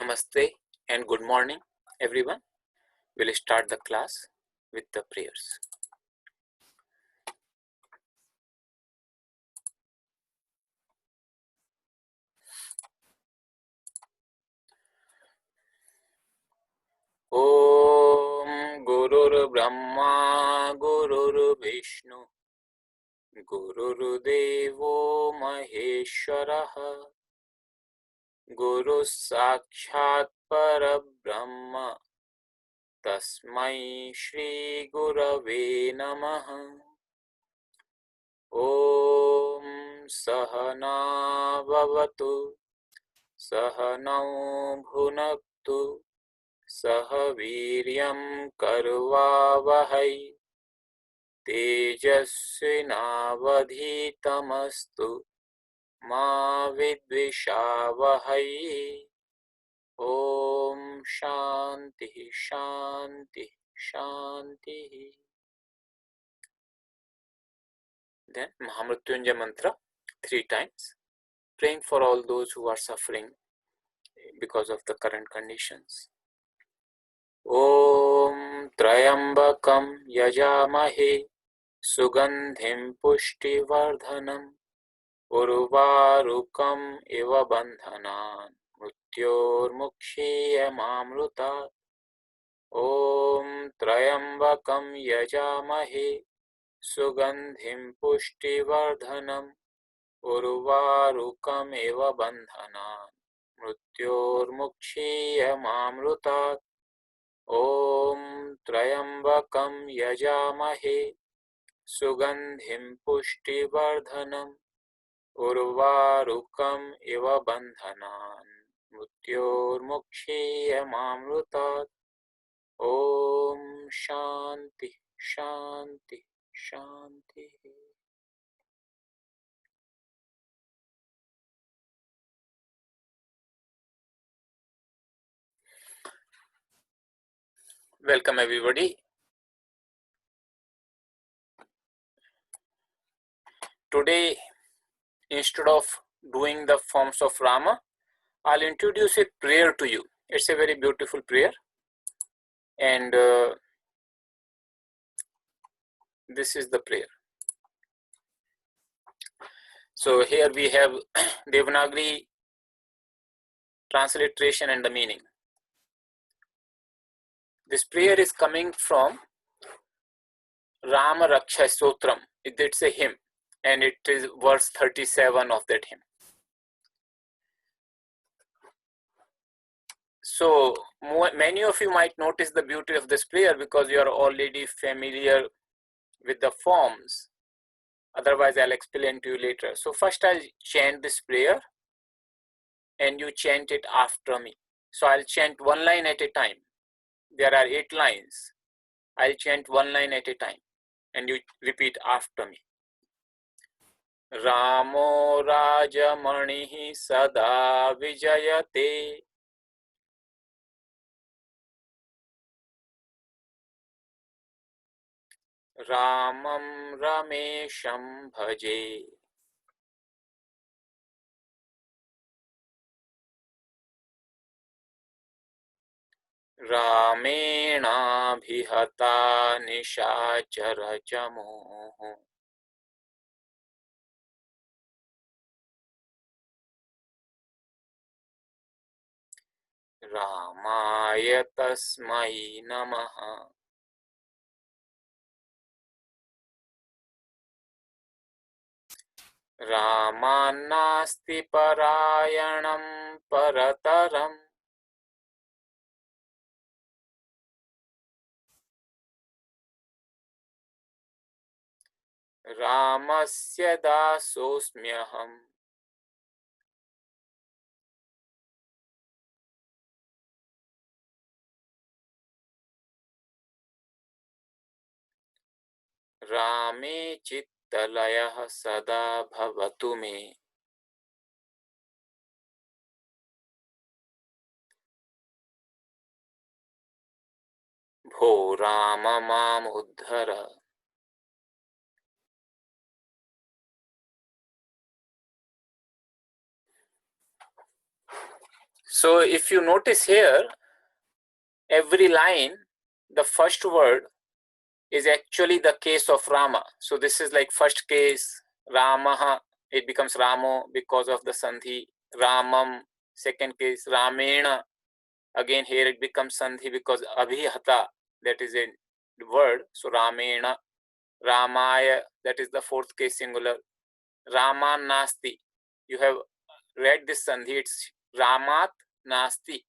Namaste and good morning, everyone. We'll start the class with the prayers. Om Gurur Brahma Gurur Vishnu Gurur Devo Maheshwaraha Guru Sakshat Parabrahma Tasmai Shri Gurave Namaha. Om Sahana Bhavatu Sahanau Bhunaktu Sah Viryam Karvavahai Tejasvinavadhitamastu Ma Vidvishavahai. Om Shanti Shanti Shanti. Then Mahamrityunjaya mantra 3 times, praying for all those who are suffering because of the current conditions. Om Trayambakam Yajamahe Sugandhim Pushtivardhanam Urvarukam Iva Bandhanan Mrityormukshiyamamrutat. Om Trayambakam Yajamahe Sugandhim Pushtivardhanam Urvarukam Iva Bandhanan Mrityormukshiyamamrutat. Om Trayambakam Yajamahe Sugandhim Pushtivardhanam Urvarukam Iva Bandhanan Mrityormukshiyamamrutat. Om Shanti Shanti Shanti. Welcome everybody. Today, instead of doing the forms of Rama, I'll introduce a prayer to you. It's a very beautiful prayer, and this is the prayer. So here we have Devanagari transliteration and the meaning. This prayer is coming from Rama Raksha Stotram. It's a hymn, and it is verse 37 of that hymn. So many of you might notice the beauty of this prayer because you are already familiar with the forms. Otherwise, I'll explain to you later. So first I'll chant this prayer and you chant it after me. So I'll chant one line at a time. There are 8 lines. I'll chant one line at a time and you repeat after me. Ramo Rajamanihi Sada Vijayate Ramam Ramesham Bhaje Ramena Bhihata Nishachara Jamoh Ramaya Tasmai Namaha. Ramanasti Parayanam Parataram Ramasya Dasosmyaham. Rame Chittalayah Sada Bhavatu Me. Bho Rama Mam Uddhara. So if you notice here, every line, the first word is actually the case of Rama. So this is like first case, Ramaha, it becomes Ramo because of the Sandhi. Ramam, second case, Ramena. Again here it becomes Sandhi because Abhihata, that is a word. So Ramena, Ramaya, that is the fourth case singular. Rama Nasti. You have read this Sandhi, it's Ramat Nasti.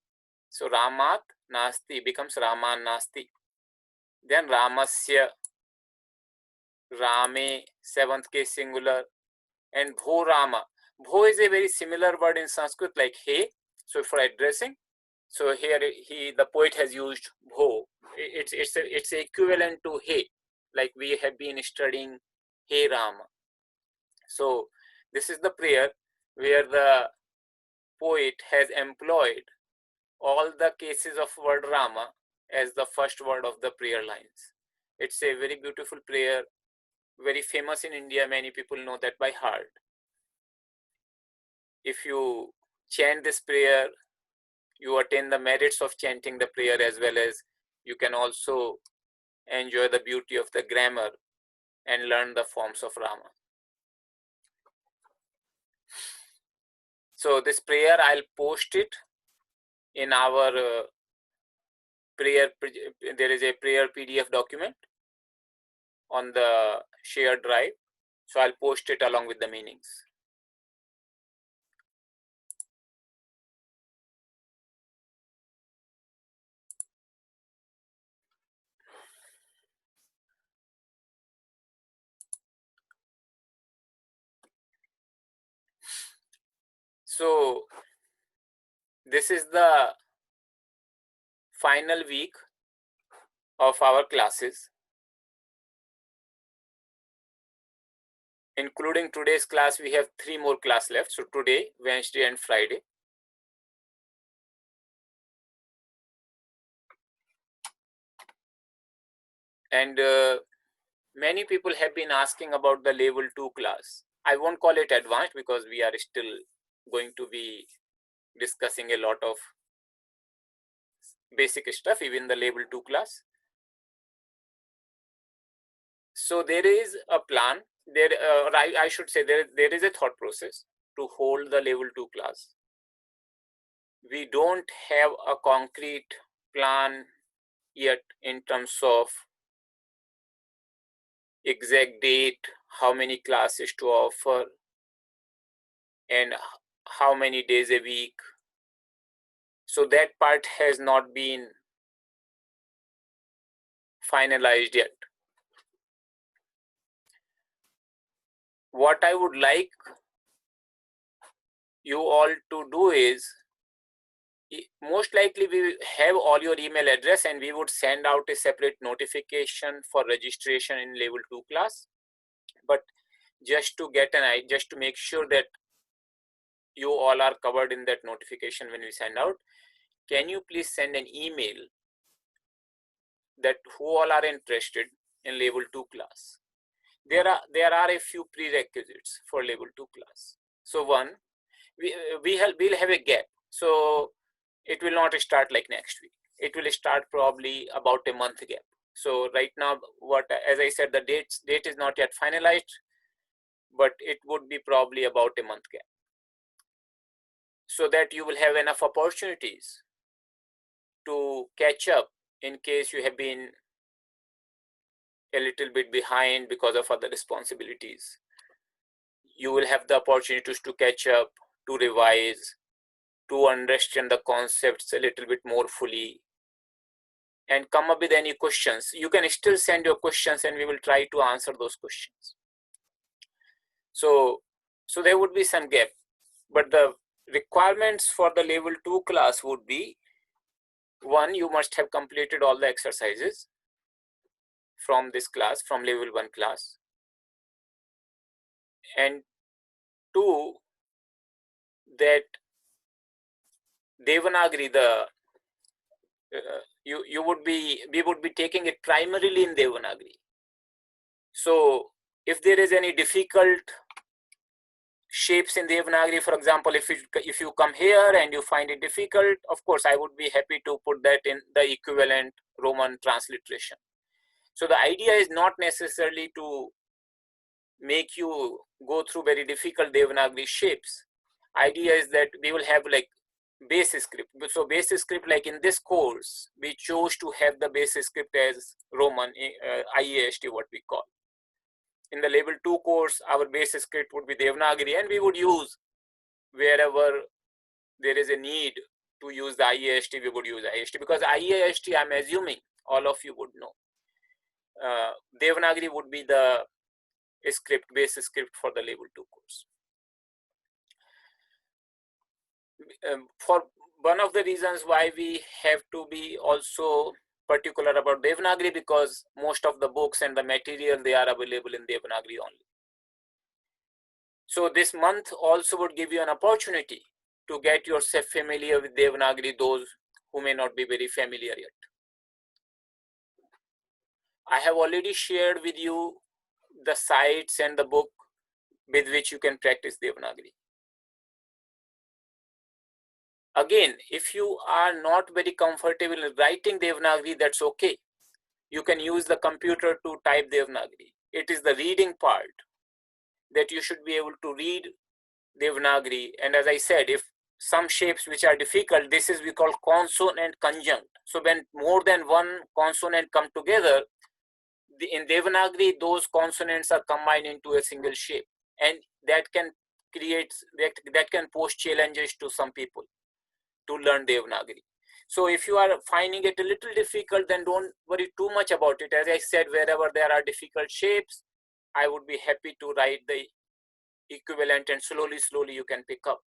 So Ramat Nasti becomes Raman Nasti. Then Ramasya, Rame, seventh case singular, and Bho Rama. Bho is a very similar word in Sanskrit like hey. So for addressing, so here the poet has used Bho. It's equivalent to hey, like we have been studying Hey Rama. So this is the prayer where the poet has employed all the cases of word Rama as the first word of the prayer lines. It's a very beautiful prayer, very famous in India. Many people know that by heart. If you chant this prayer, you attain the merits of chanting the prayer, as well as you can also enjoy the beauty of the grammar and learn the forms of Rama. So this prayer, I'll post it in our prayer. There is a prayer PDF document on the shared drive. So I'll post it along with the meanings. So this is the final week of our classes. Including today's class, we have 3 more classes left. So today, Wednesday and Friday. And many people have been asking about the level 2 class. I won't call it advanced because we are still going to be discussing a lot of basic stuff, even the level 2 class. So there is a plan. I should say there is a thought process to hold the level 2 class. We don't have a concrete plan yet in terms of exact date, how many classes to offer, and how many days a week. So that part has not been finalized yet. What I would like you all to do is, most likely we will have all your email address and we would send out a separate notification for registration in level 2 class. But just to get an idea, just to make sure that you all are covered in that notification when we send out, can you please send an email that who all are interested in level 2 class? There are a few prerequisites for level 2 class. So one, we'll have a gap. So it will not start like next week. It will start probably about a month gap. So right now, as I said, the date is not yet finalized, but it would be probably about a month gap. So that you will have enough opportunities to catch up in case you have been a little bit behind because of other responsibilities. You will have the opportunities to catch up, to revise, to understand the concepts a little bit more fully, and come up with any questions. You can still send your questions and we will try to answer those questions. So there would be some gap, but the requirements for the level 2 class would be, one, you must have completed all the exercises from this class, from level 1 class, and two, that Devanagari, we would be taking it primarily in Devanagari. So if there is any difficult shapes in Devanagari. For example, if you come here and you find it difficult, of course, I would be happy to put that in the equivalent Roman transliteration. So the idea is not necessarily to make you go through very difficult Devanagari shapes. Idea is that we will have like base script. So base script, like in this course, we chose to have the base script as Roman, IAST, what we call. In the level 2 course, our base script would be Devanagari, and we would use wherever there is a need to use the IAST, we would use IAST, because IAST, I'm assuming all of you would know. Devanagari would be the script, base script for the level 2 course. For one of the reasons why we have to be also particular about Devanagari, because most of the books and the material, they are available in Devanagari only. So this month also would give you an opportunity to get yourself familiar with Devanagari, those who may not be very familiar yet. I have already shared with you the sites and the book with which you can practice Devanagari. Again, if you are not very comfortable in writing Devanagari, that's okay. You can use the computer to type Devanagari. It is the reading part that you should be able to read Devanagari. And as I said, if some shapes which are difficult, this is we call consonant conjunct. So when more than one consonant come together, in Devanagari, those consonants are combined into a single shape, and that can create, that can pose challenges to some people to learn Devanagari. So if you are finding it a little difficult, then don't worry too much about it. As I said, wherever there are difficult shapes, I would be happy to write the equivalent, and slowly you can pick up.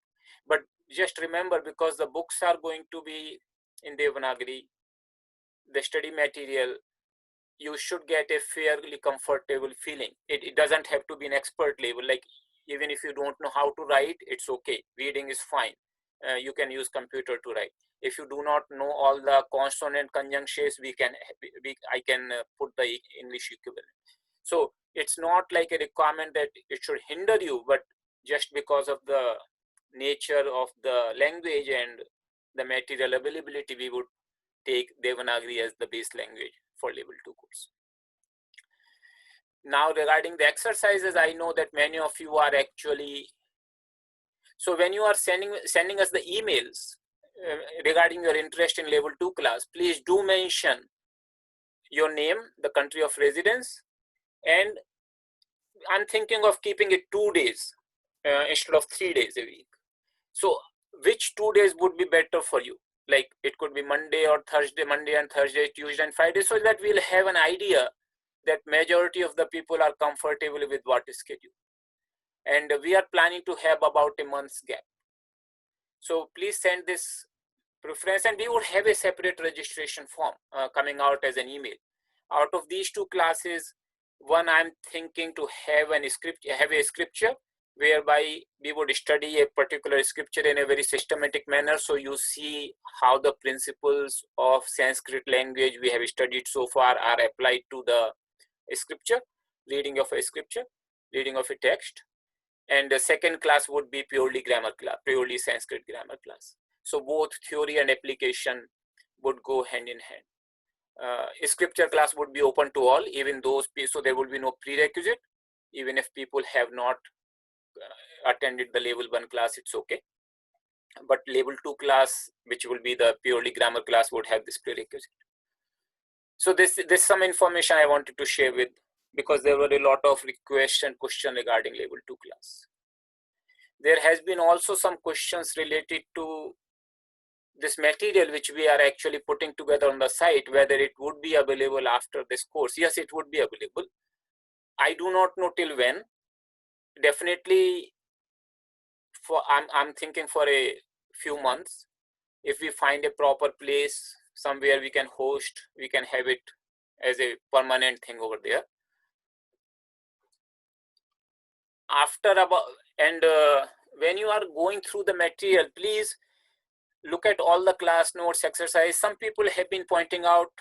But just remember, because the books are going to be in Devanagari, the study material, you should get a fairly comfortable feeling. It doesn't have to be an expert level. Like even if you don't know how to write, it's okay. Reading is fine. You can use computer to write. If you do not know all the consonant conjunct shapes, I can put the English equivalent. So it's not like a requirement that it should hinder you, but just because of the nature of the language and the material availability, we would take Devanagari as the base language for level 2 course. Now regarding the exercises, I know that many of you are actually, so when you are sending us the emails regarding your interest in level 2 class, please do mention your name, the country of residence, and I'm thinking of keeping it 2 days instead of 3 days a week. So which 2 days would be better for you? Like it could be Monday or Thursday, Monday and Thursday, Tuesday and Friday, so that we'll have an idea that majority of the people are comfortable with what schedule. And we are planning to have about a month's gap. So please send this preference, and we would have a separate registration form coming out as an email. Out of these 2 classes, one I'm thinking to have a scripture whereby we would study a particular scripture in a very systematic manner. So you see how the principles of Sanskrit language we have studied so far are applied to the scripture, reading of a scripture, reading of a text. And the second class would be purely grammar class, purely Sanskrit grammar class. So both theory and application would go hand in hand. Scripture class would be open to all, even those people, so there will be no prerequisite. Even if people have not attended the level 1 class, it's okay. But level 2 class, which will be the purely grammar class, would have this prerequisite. So this some information I wanted to share with, because there were a lot of requests and questions regarding level 2 class. There has been also some questions related to this material which we are actually putting together on the site, whether it would be available after this course. Yes, it would be available. I do not know till when. Definitely, I'm thinking for a few months. If we find a proper place somewhere we can host, we can have it as a permanent thing over there. After about, and when you are going through the material, please look at all the class notes, exercise. Some people have been pointing out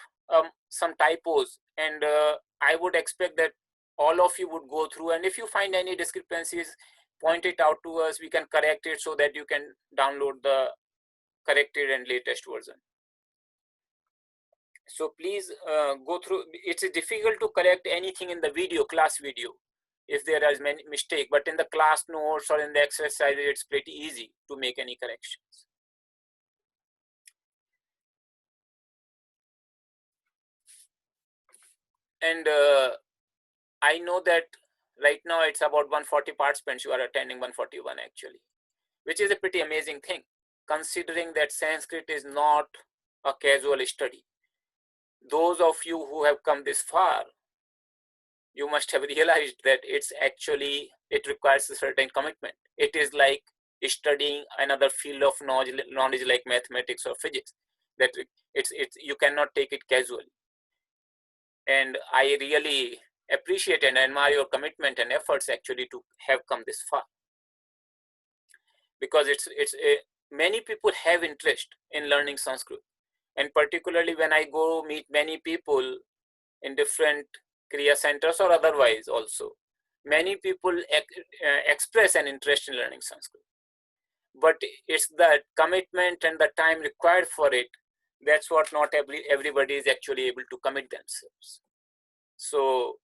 some typos, and I would expect that all of you would go through, and if you find any discrepancies, point it out to us. We can correct it so that you can download the corrected and latest version. So please go through. It's difficult to correct anything in the video, class video, if there is many mistake, but in the class notes or in the exercise, it's pretty easy to make any corrections. And I know that right now it's about 140 participants who are attending, 141 actually, which is a pretty amazing thing, considering that Sanskrit is not a casual study. Those of you who have come this far, you must have realized that it requires a certain commitment. It is like studying another field of knowledge like mathematics or physics, that you cannot take it casually. And I really appreciate and admire your commitment and efforts actually to have come this far, because many people have interest in learning Sanskrit, and particularly when I go meet many people in different Kriya centers or otherwise also, many people express an interest in learning Sanskrit, but it's the commitment and the time required for it. That's what not everybody is actually able to commit themselves. So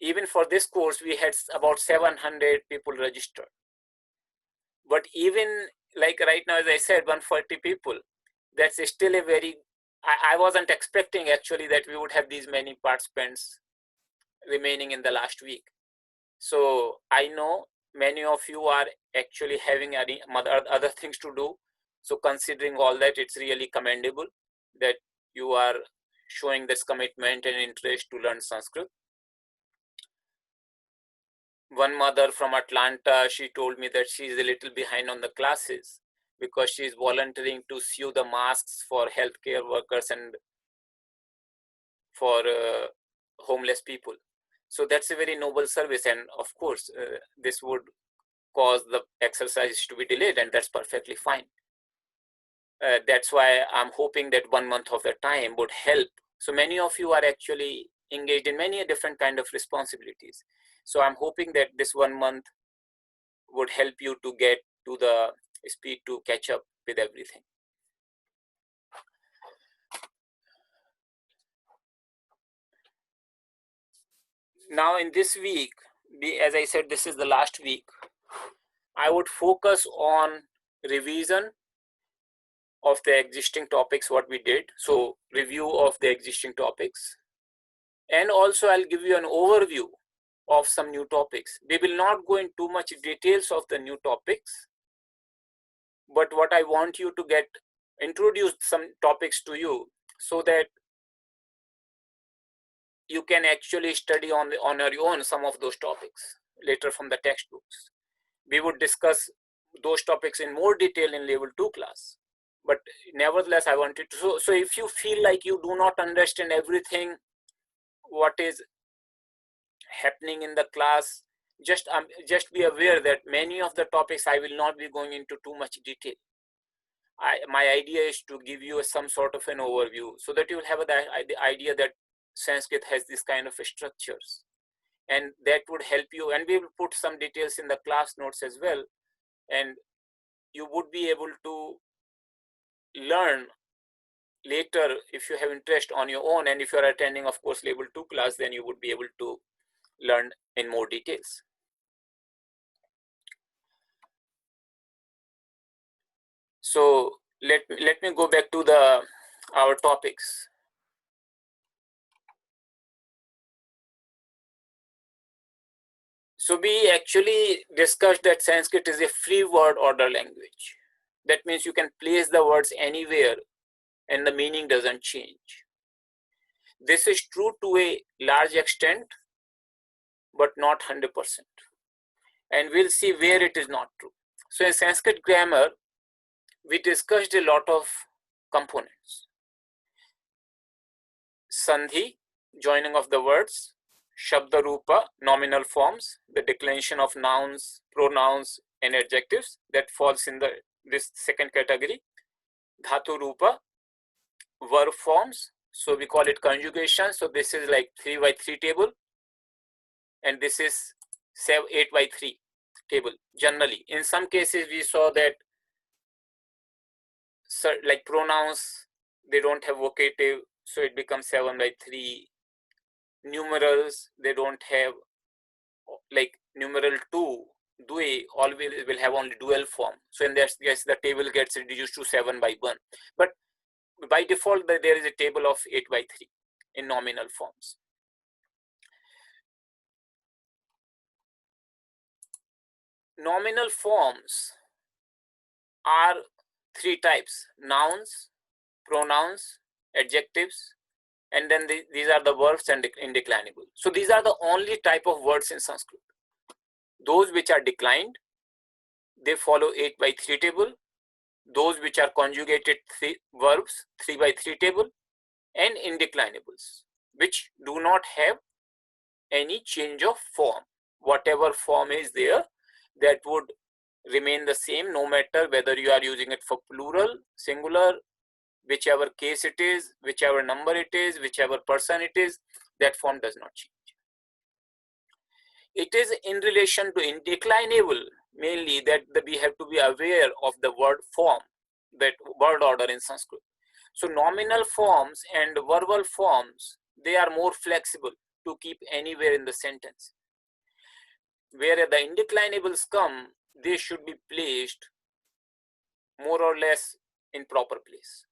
even for this course, we had about 700 people registered. But even like right now, as I said, 140 people, that's still a very, I wasn't expecting actually that we would have these many participants remaining in the last week. So I know many of you are actually having other things to do. So considering all that, it's really commendable that you are showing this commitment and interest to learn Sanskrit. One mother from Atlanta, she told me that she's a little behind on the classes because she's volunteering to sew the masks for healthcare workers and for homeless people. So that's a very noble service, and of course this would cause the exercises to be delayed, and that's perfectly fine. That's why I'm hoping that 1 month of the time would help. So many of you are actually engaged in many different kind of responsibilities. So I'm hoping that this 1 month would help you to get to the speed to catch up with everything. Now in this week, as I said, this is the last week, I would focus on revision of the existing topics, what we did. So review of the existing topics. And also I'll give you an overview of some new topics. We will not go into too much details of the new topics, but what I want you to get introduced some topics to you so that you can actually study on your own some of those topics later from the textbooks. We would discuss those topics in more detail in level 2 class, but nevertheless I wanted to, so if you feel like you do not understand everything what is happening in the class, just be aware that many of the topics I will not be going into too much detail. My idea is to give you some sort of an overview so that you will have the idea that Sanskrit has this kind of structures, and that would help you. And we will put some details in the class notes as well, and you would be able to learn later if you have interest on your own. And if you are attending, of course, level 2 class, then you would be able to learn in more details. So let me go back to our topics. So we actually discussed that Sanskrit is a free word order language. That means you can place the words anywhere and the meaning doesn't change. This is true to a large extent, but not 100%. And we'll see where it is not true. So in Sanskrit grammar, we discussed a lot of components. Sandhi, joining of the words. Shabda Rupa, nominal forms, the declension of nouns, pronouns, and adjectives, that falls in this second category. Dhatu Rupa, verb forms, so we call it conjugation. So this is like 3 by 3 table, and this is 8 by 3. table generally. In some cases we saw that like pronouns, they don't have vocative, so it becomes 7/3. Numerals, they don't have, like numeral 2, due, always will have only dual form. So in that case, the table gets reduced to 7/1. But by default, there is a table of 8/3 in nominal forms. Nominal forms are three types: nouns, pronouns, adjectives, and then these are the verbs and indeclinable. So these are the only type of words in Sanskrit. Those which are declined, they follow 8/3 table. Those which are conjugated verbs, 3/3 table, and indeclinables, which do not have any change of form. Whatever form is there, that would remain the same no matter whether you are using it for plural, singular, whichever case it is, whichever number it is, whichever person it is, that form does not change. It is in relation to indeclinable mainly that we have to be aware of the word form, that word order in Sanskrit. So nominal forms and verbal forms, they are more flexible to keep anywhere in the sentence. Where the indeclinables come, they should be placed more or less in proper place.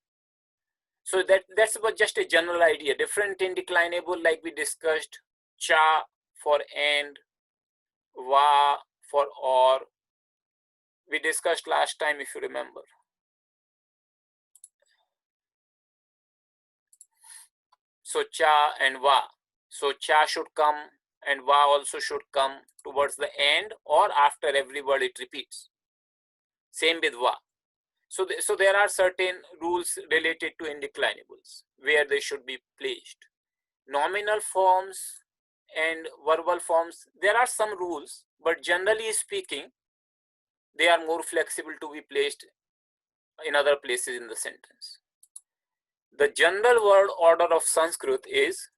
So that's about just a general idea. Different indeclinable, like we discussed, cha for and, va for or. We discussed last time, if you remember. So cha and va. So cha should come and va also should come towards the end or after every word it repeats. Same with va. So there are certain rules related to indeclinables where they should be placed. Nominal forms and verbal forms, there are some rules, but generally speaking, they are more flexible to be placed in other places in the sentence. The general word order of Sanskrit is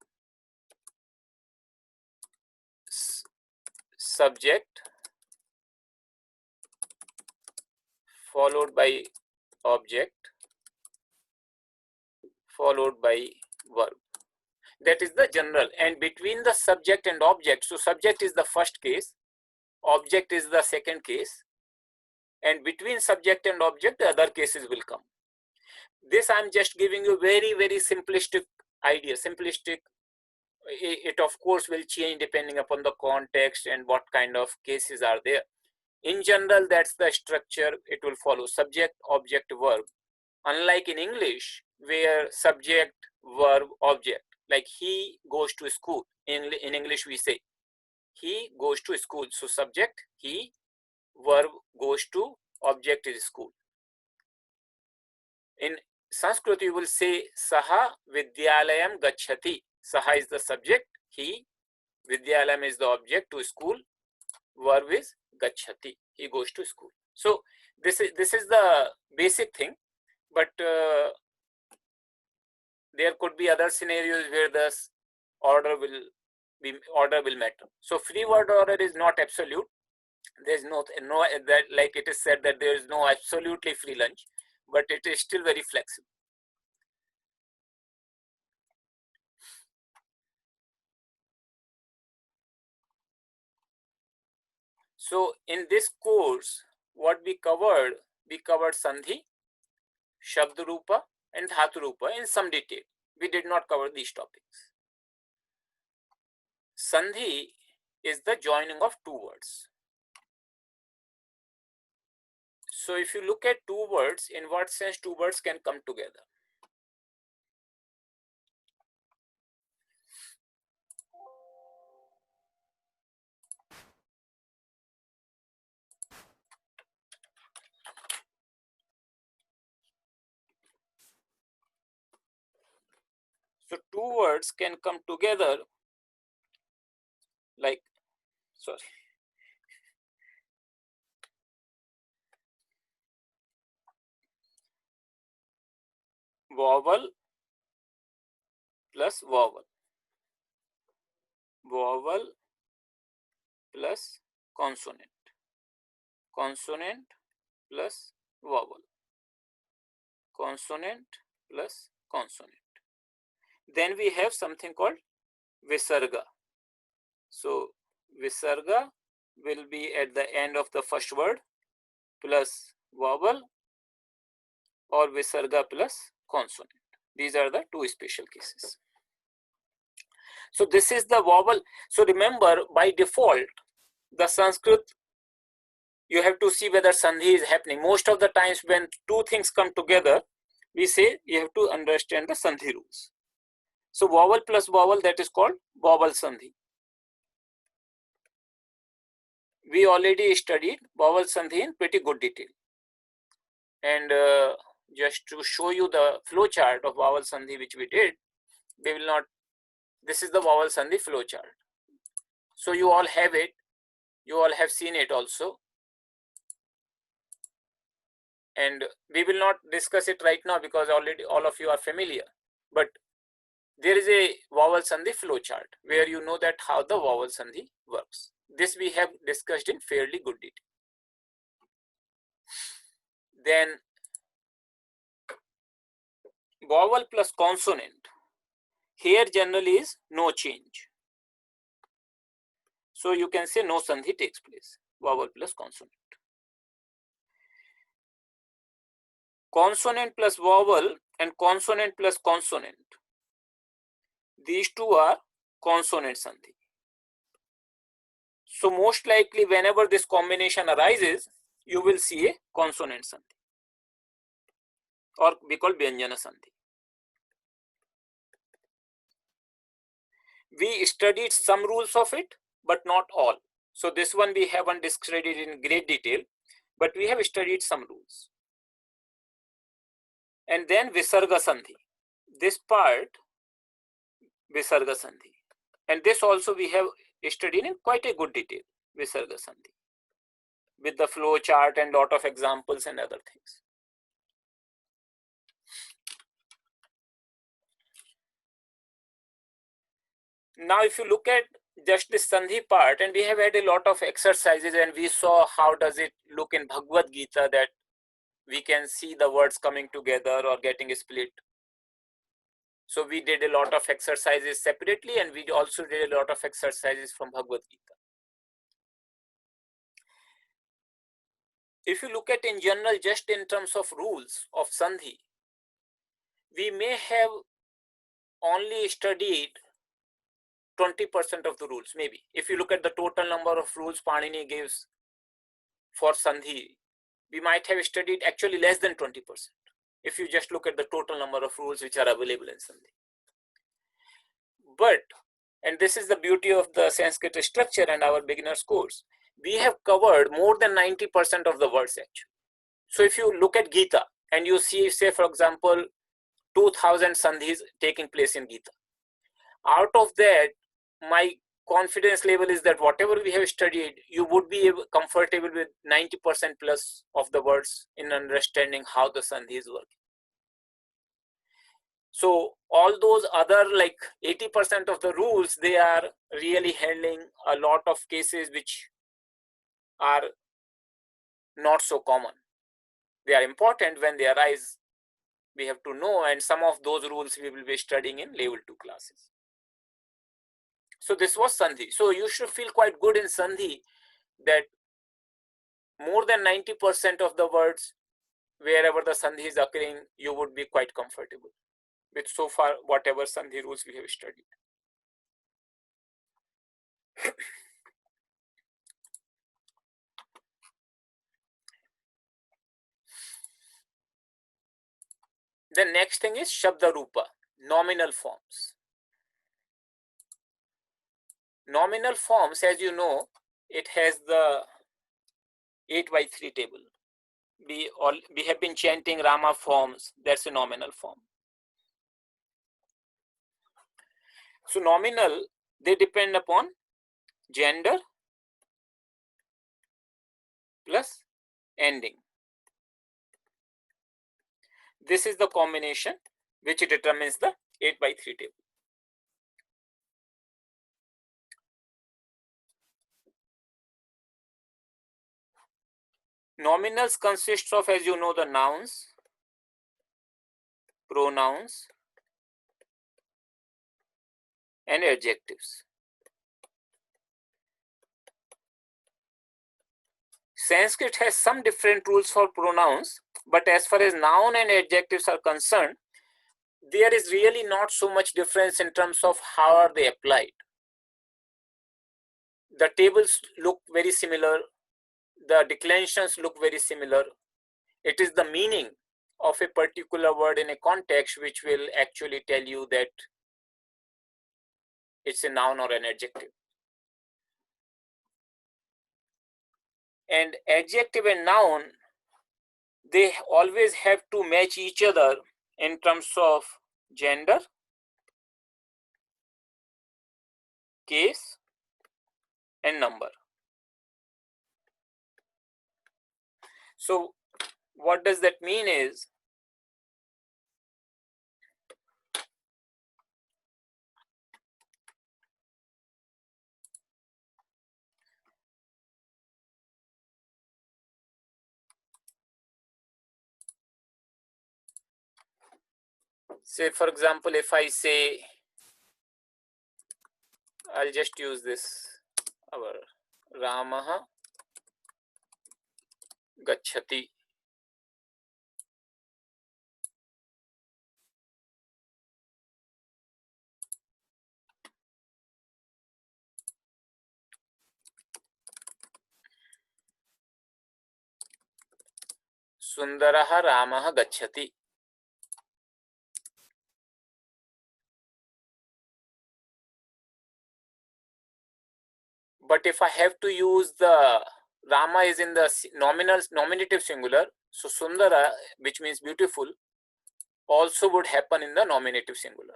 subject followed by object followed by verb. That is the general. And between the subject and object, so subject is the first case, object is the second case, and between subject and object the other cases will come. This I'm just giving you very, very simplistic idea. Simplistic, it of course will change depending upon the context and what kind of cases are there. In general, that's the structure it will follow: subject, object, verb. Unlike in English, where subject, verb, object, like he goes to school. In English we say he goes to school. So subject, he, verb goes to, object is school. In Sanskrit you will say saha vidyalayam gacchati. Saha is the subject, he, vidyalayam is the object, to school, verb is gacchati, he goes to school. So this is the basic thing, but there could be other scenarios where the order will matter. So free word order is not absolute. There's no that, like it is said that there is no absolutely free lunch, but it is still very flexible. So in this course, what we covered Sandhi, Shabdarupa and Dhaturupa in some detail. We did not cover these topics. Sandhi is the joining of two words. So if you look at two words, in what sense two words can come together? So two words can come together like, sorry, vowel plus vowel, vowel plus consonant. consonant plus vowel, consonant plus consonant. Then we have something called visarga. So visarga will be at the end of the first word plus vowel, or visarga plus consonant. These are the two special cases. So this is the vowel. So remember, by default, the Sanskrit, you have to see whether sandhi is happening. Most of the times when two things come together, we say you have to understand the sandhi rules. So vowel plus vowel, that is called vowel sandhi. We already studied vowel sandhi in pretty good detail. And just to show you the flow chart of vowel sandhi which we did, we will not, this is the vowel sandhi flow chart. So you all have it, you all have seen it also. And we will not discuss it right now because already all of you are familiar. But there is a vowel sandhi flow chart where you know that how the vowel sandhi works. This we have discussed in fairly good detail. Then vowel plus consonant. Here generally is no change. So you can say no sandhi takes place, vowel plus consonant. Consonant plus vowel and consonant plus consonant. These two are consonant sandhi. So most likely whenever this combination arises, you will see a consonant sandhi, or we call vyanjana sandhi. We studied some rules of it, but not all. So this one we haven't studied in great detail, but we have studied some rules. And then visarga sandhi. This part, visarga sandhi. And this also we have studied in quite a good detail, visarga sandhi, with the flow chart and lot of examples and other things. Now if you look at just this sandhi part, and we have had a lot of exercises and we saw how does it look in Bhagavad Gita, that we can see the words coming together or getting split. So we did a lot of exercises separately, and we also did a lot of exercises from Bhagavad Gita. If you look at in general, just in terms of rules of sandhi, we may have only studied 20% of the rules, maybe. If you look at the total number of rules Panini gives for sandhi, we might have studied actually less than 20%. If you just look at the total number of rules which are available in sandhi. But, and this is the beauty of the Sanskrit structure and our beginner's course, we have covered more than 90% of the words actually. So if you look at Gita and you see, say for example, 2000 sandhis taking place in Gita. Out of that, my confidence level is that whatever we have studied, you would be comfortable with 90% plus of the words in understanding how the sandhis work. So all those other like 80% of the rules, they are really handling a lot of cases which are not so common. They are important when they arise. We have to know, and some of those rules we will be studying in level 2 classes. So this was sandhi. So you should feel quite good in sandhi that more than 90% of the words, wherever the sandhi is occurring, you would be quite comfortable with so far whatever sandhi rules we have studied. The next thing is Shabda Rupa, nominal forms. Nominal forms, as you know, it has the 8x3 table. We have been chanting Rama forms, that's a nominal form. So nominal, they depend upon gender plus ending. This is the combination which determines the 8x3 table. Nominals consists of, as you know, the nouns, pronouns, and adjectives. Sanskrit has some different rules for pronouns, but as far as noun and adjectives are concerned, there is really not so much difference in terms of how are they applied. The tables look very similar, the declensions look very similar. It is the meaning of a particular word in a context which will actually tell you that it's a noun or an adjective. And adjective and noun, they always have to match each other in terms of gender, case, and number. So what does that mean is, say for example, if I say, I'll just use this, our Ramaha Gacchati. Sundaraha Ramaha Gacchati. But if I have to use the Rama is in the nominative singular, so Sundara, which means beautiful, also would happen in the nominative singular.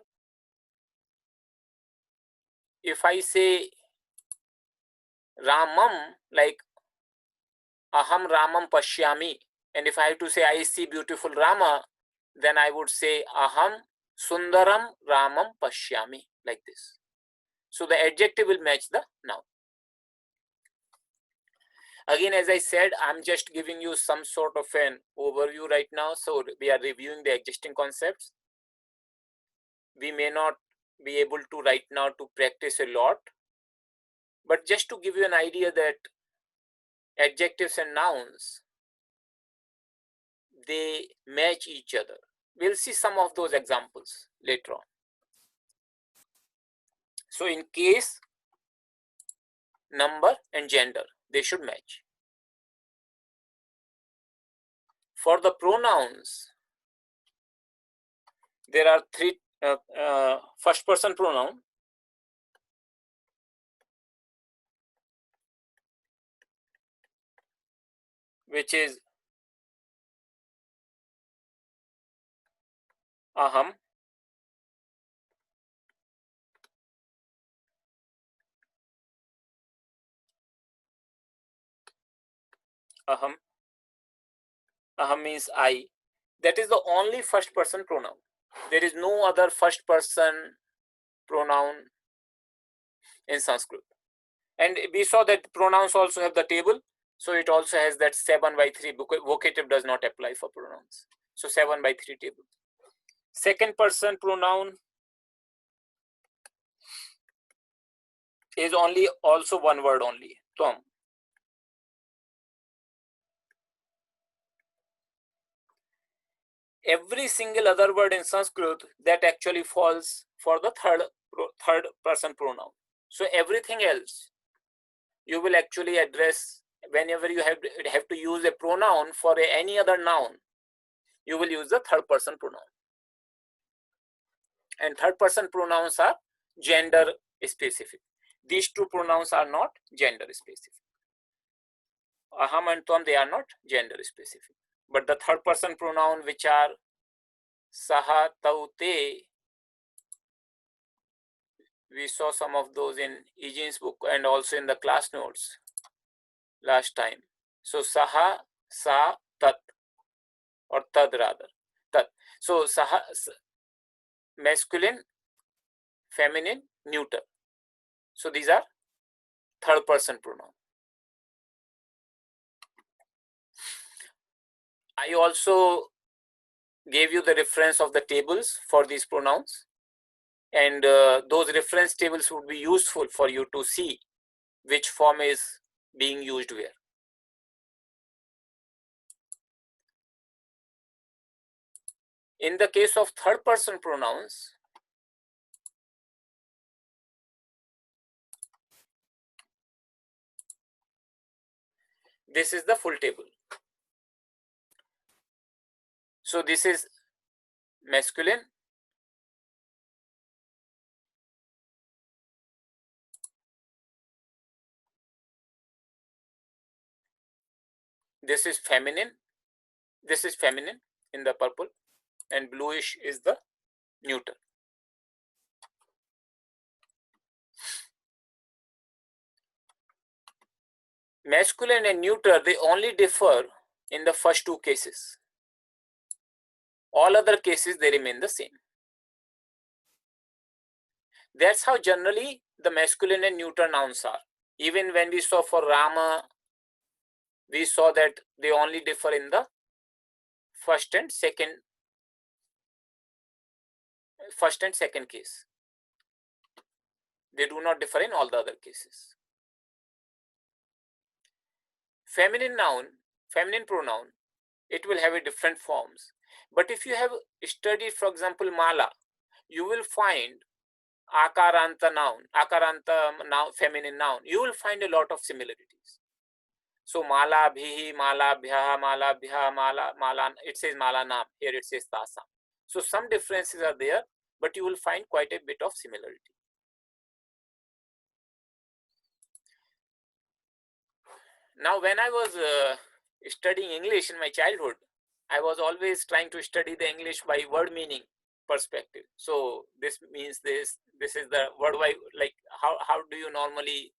If I say Ramam, like Aham Ramam Pashyami, and if I have to say I see beautiful Rama, then I would say Aham Sundaram Ramam Pashyami, like this. So the adjective will match the noun. Again, as I said, I'm just giving you some sort of an overview right now. So we are reviewing the existing concepts. We may not be able to right now to practice a lot, but just to give you an idea that adjectives and nouns, they match each other. We'll see some of those examples later on. So in case, number, and gender, they should match. For the pronouns, there are three first person pronoun, which is aham, aham, aham means I. That is the only first person pronoun. There is no other first person pronoun in Sanskrit. And we saw that pronouns also have the table. So it also has that 7/3 vocative does not apply for pronouns. So 7/3 table. Second person pronoun is only also one word only, Tom. Every single other word in Sanskrit that actually falls for the third person pronoun. So everything else you will actually address whenever you have to use a pronoun for any other noun, you will use the third person pronoun. And third person pronouns are gender specific. These two pronouns are not gender specific. Aham and tvam, they are not gender specific. But the third person pronoun, which are saha, tau, te, we saw some of those in Egenes' book and also in the class notes last time. So saha, sa, tat, or tad rather, tat. So saha, masculine, feminine, neuter. So these are third person pronoun. I also gave you the reference of the tables for these pronouns, and those reference tables would be useful for you to see which form is being used where. In the case of third person pronouns, this is the full table. So this is masculine, this is feminine in the purple, and bluish is the neuter. Masculine and neuter, they only differ in the first two cases. All other cases, they remain the same. That's how generally the masculine and neuter nouns are. Even when we saw for Rama, we saw that they only differ in the first and second case. They do not differ in all the other cases. Feminine pronoun, it will have a different forms. But if you have studied, for example, Mala, you will find Akaranta noun, feminine noun, you will find a lot of similarities. So Mala Bhihi, Mala Bhyaha, Mala Bhya, Mala, it says Mala Nam, here it says Tasam. So some differences are there, but you will find quite a bit of similarity. Now, when I was studying English in my childhood, I was always trying to study the English by word meaning perspective. So this means this is the word why, like how do you normally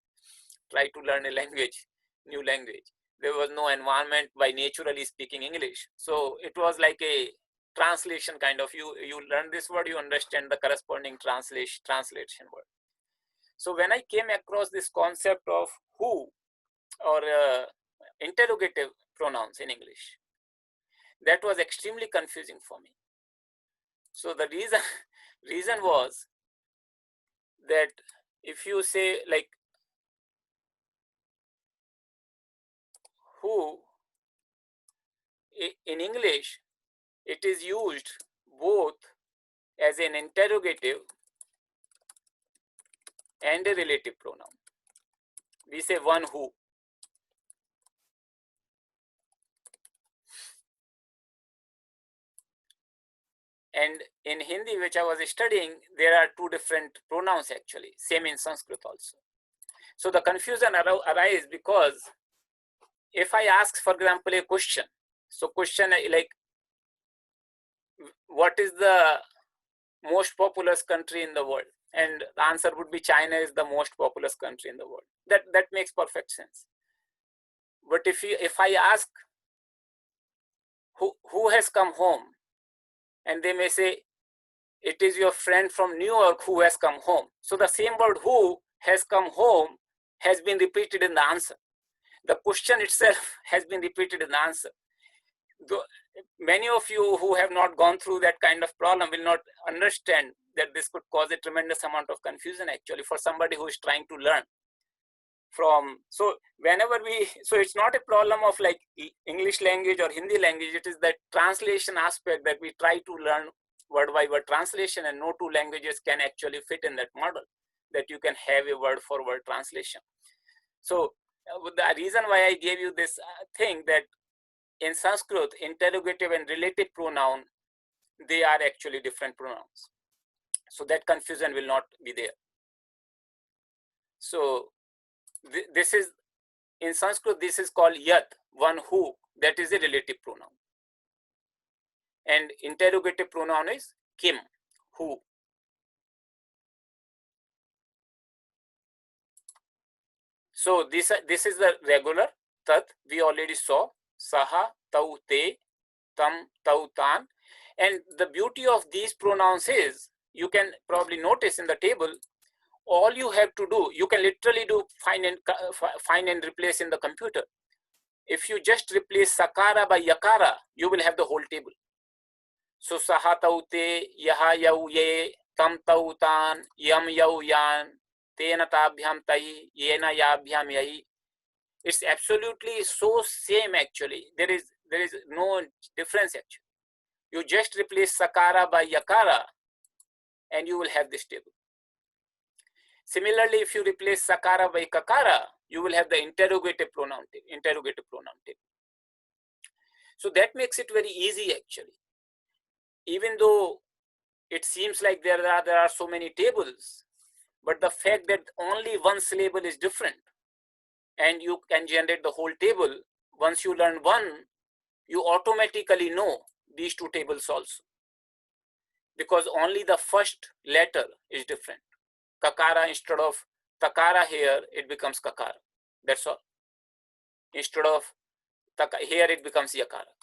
try to learn a language, new language? There was no environment by naturally speaking English. So it was like a translation kind of, you learn this word, you understand the corresponding translation word. So when I came across this concept of who, or interrogative pronouns in English, that was extremely confusing for me. So the reason was that if you say like who, in English, it is used both as an interrogative and a relative pronoun. We say one who. And in Hindi, which I was studying, there are two different pronouns actually, same in Sanskrit also. So the confusion arises because if I ask, for example, a question, so question like, what is the most populous country in the world? And the answer would be China is the most populous country in the world. That makes perfect sense. But if I ask who has come home, and they may say it is your friend from New York who has come home. So the same word who has come home has been repeated in the answer. The question itself has been repeated in the answer. Though many of you who have not gone through that kind of problem will not understand that this could cause a tremendous amount of confusion actually for somebody who is trying to learn from. So whenever so it's not a problem of like English language or Hindi language, it is that translation aspect that we try to learn word by word translation, and no two languages can actually fit in that model, that you can have a word for word translation. So the reason why I gave you this thing, that in Sanskrit, interrogative and relative pronoun, they are actually different pronouns. So that confusion will not be there. So this is, in Sanskrit, this is called yat, one who, that is a relative pronoun. And interrogative pronoun is kim, who. So this is the regular tat, we already saw, saha, tau, te, tam, tau, tan. And the beauty of these pronouns is, you can probably notice in the table, all you have to do, you can literally do find and replace in the computer. If you just replace sakara by yakara, you will have the whole table. So saha taute, yaha yau ye, tam tautan, yam yau yan, tena tabhyam tahi, yena yabhyam yahi. It's absolutely so same actually. There is no difference actually. You just replace sakara by yakara and you will have this table. Similarly, if you replace sakara by kakara, you will have the interrogative pronoun table. So that makes it very easy actually. Even though it seems like there are so many tables, but the fact that only one syllable is different and you can generate the whole table, once you learn one, you automatically know these two tables also, because only the first letter is different. Kakara, instead of takara here, it becomes kakara. That's all. Instead of here, it becomes yakara.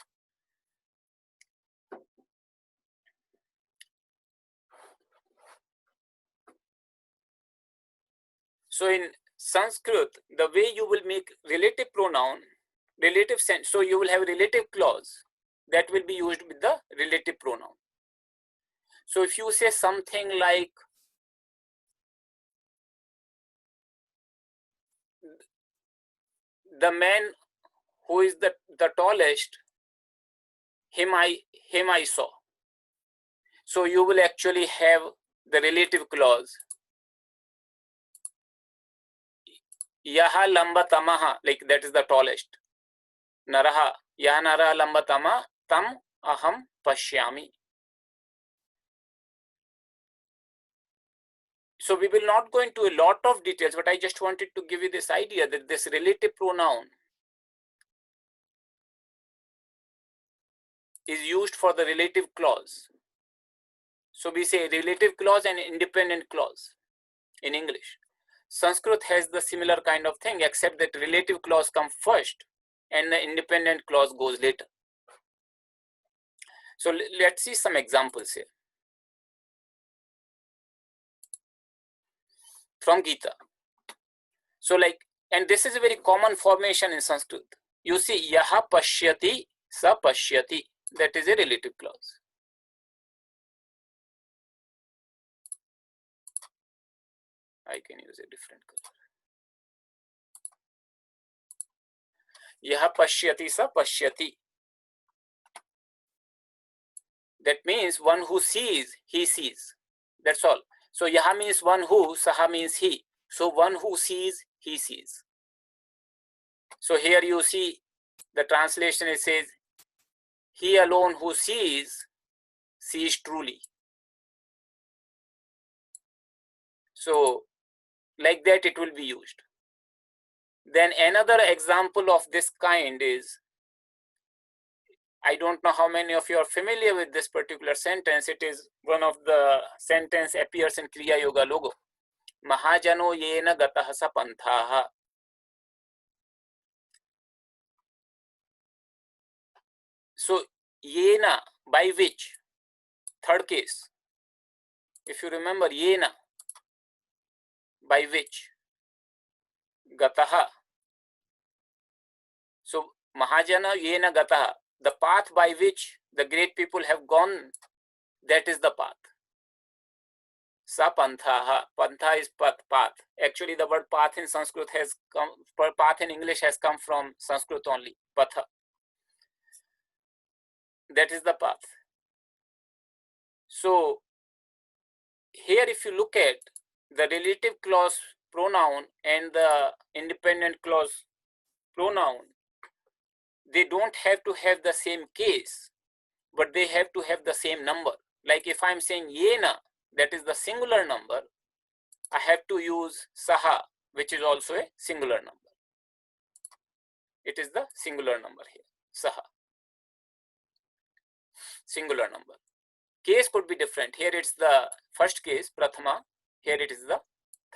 So in Sanskrit, the way you will make relative pronoun, relative sense, so you will have a relative clause that will be used with the relative pronoun. So if you say something like, the man who is the tallest, him I saw. So you will actually have the relative clause. Yaha lambatamaha, like that is the tallest. Naraha, yaha naraha lambatama, tam aham pashyami. So we will not go into a lot of details, but I just wanted to give you this idea that this relative pronoun is used for the relative clause. So we say relative clause and independent clause in English. Sanskrit has the similar kind of thing, except that relative clause comes first and the independent clause goes later. So let's see some examples here from Gita. So like, and this is a very common formation in Sanskrit. You see, yaha pashyati sa pashyati, that is a relative clause. I can use a different color. Yaha pashyati sa pashyati. That means one who sees, he sees. That's all. So yaha means one who, saha means he. So one who sees, he sees. So here you see the translation, it says, he alone who sees truly. So like that it will be used. Then another example of this kind is, I don't know how many of you are familiar with this particular sentence. It is one of the sentence appears in Kriya Yoga logo. Mahajano yena gataha sa panthaha. So yena, by which, third case. If you remember, yena, by which, gataha. So Mahajana yena gataha, the path by which the great people have gone, that is the path. Sa panthaha, pantha is path. Actually the word path in Sanskrit has come, path in English has come from Sanskrit only, patha. That is the path. So here if you look at the relative clause pronoun and the independent clause pronoun, they don't have to have the same case, but they have to have the same number. Like if I'm saying yena, that is the singular number, I have to use saha, which is also a singular number. It is the singular number here, saha. Singular number. Case could be different. Here it's the first case, prathama. Here it is the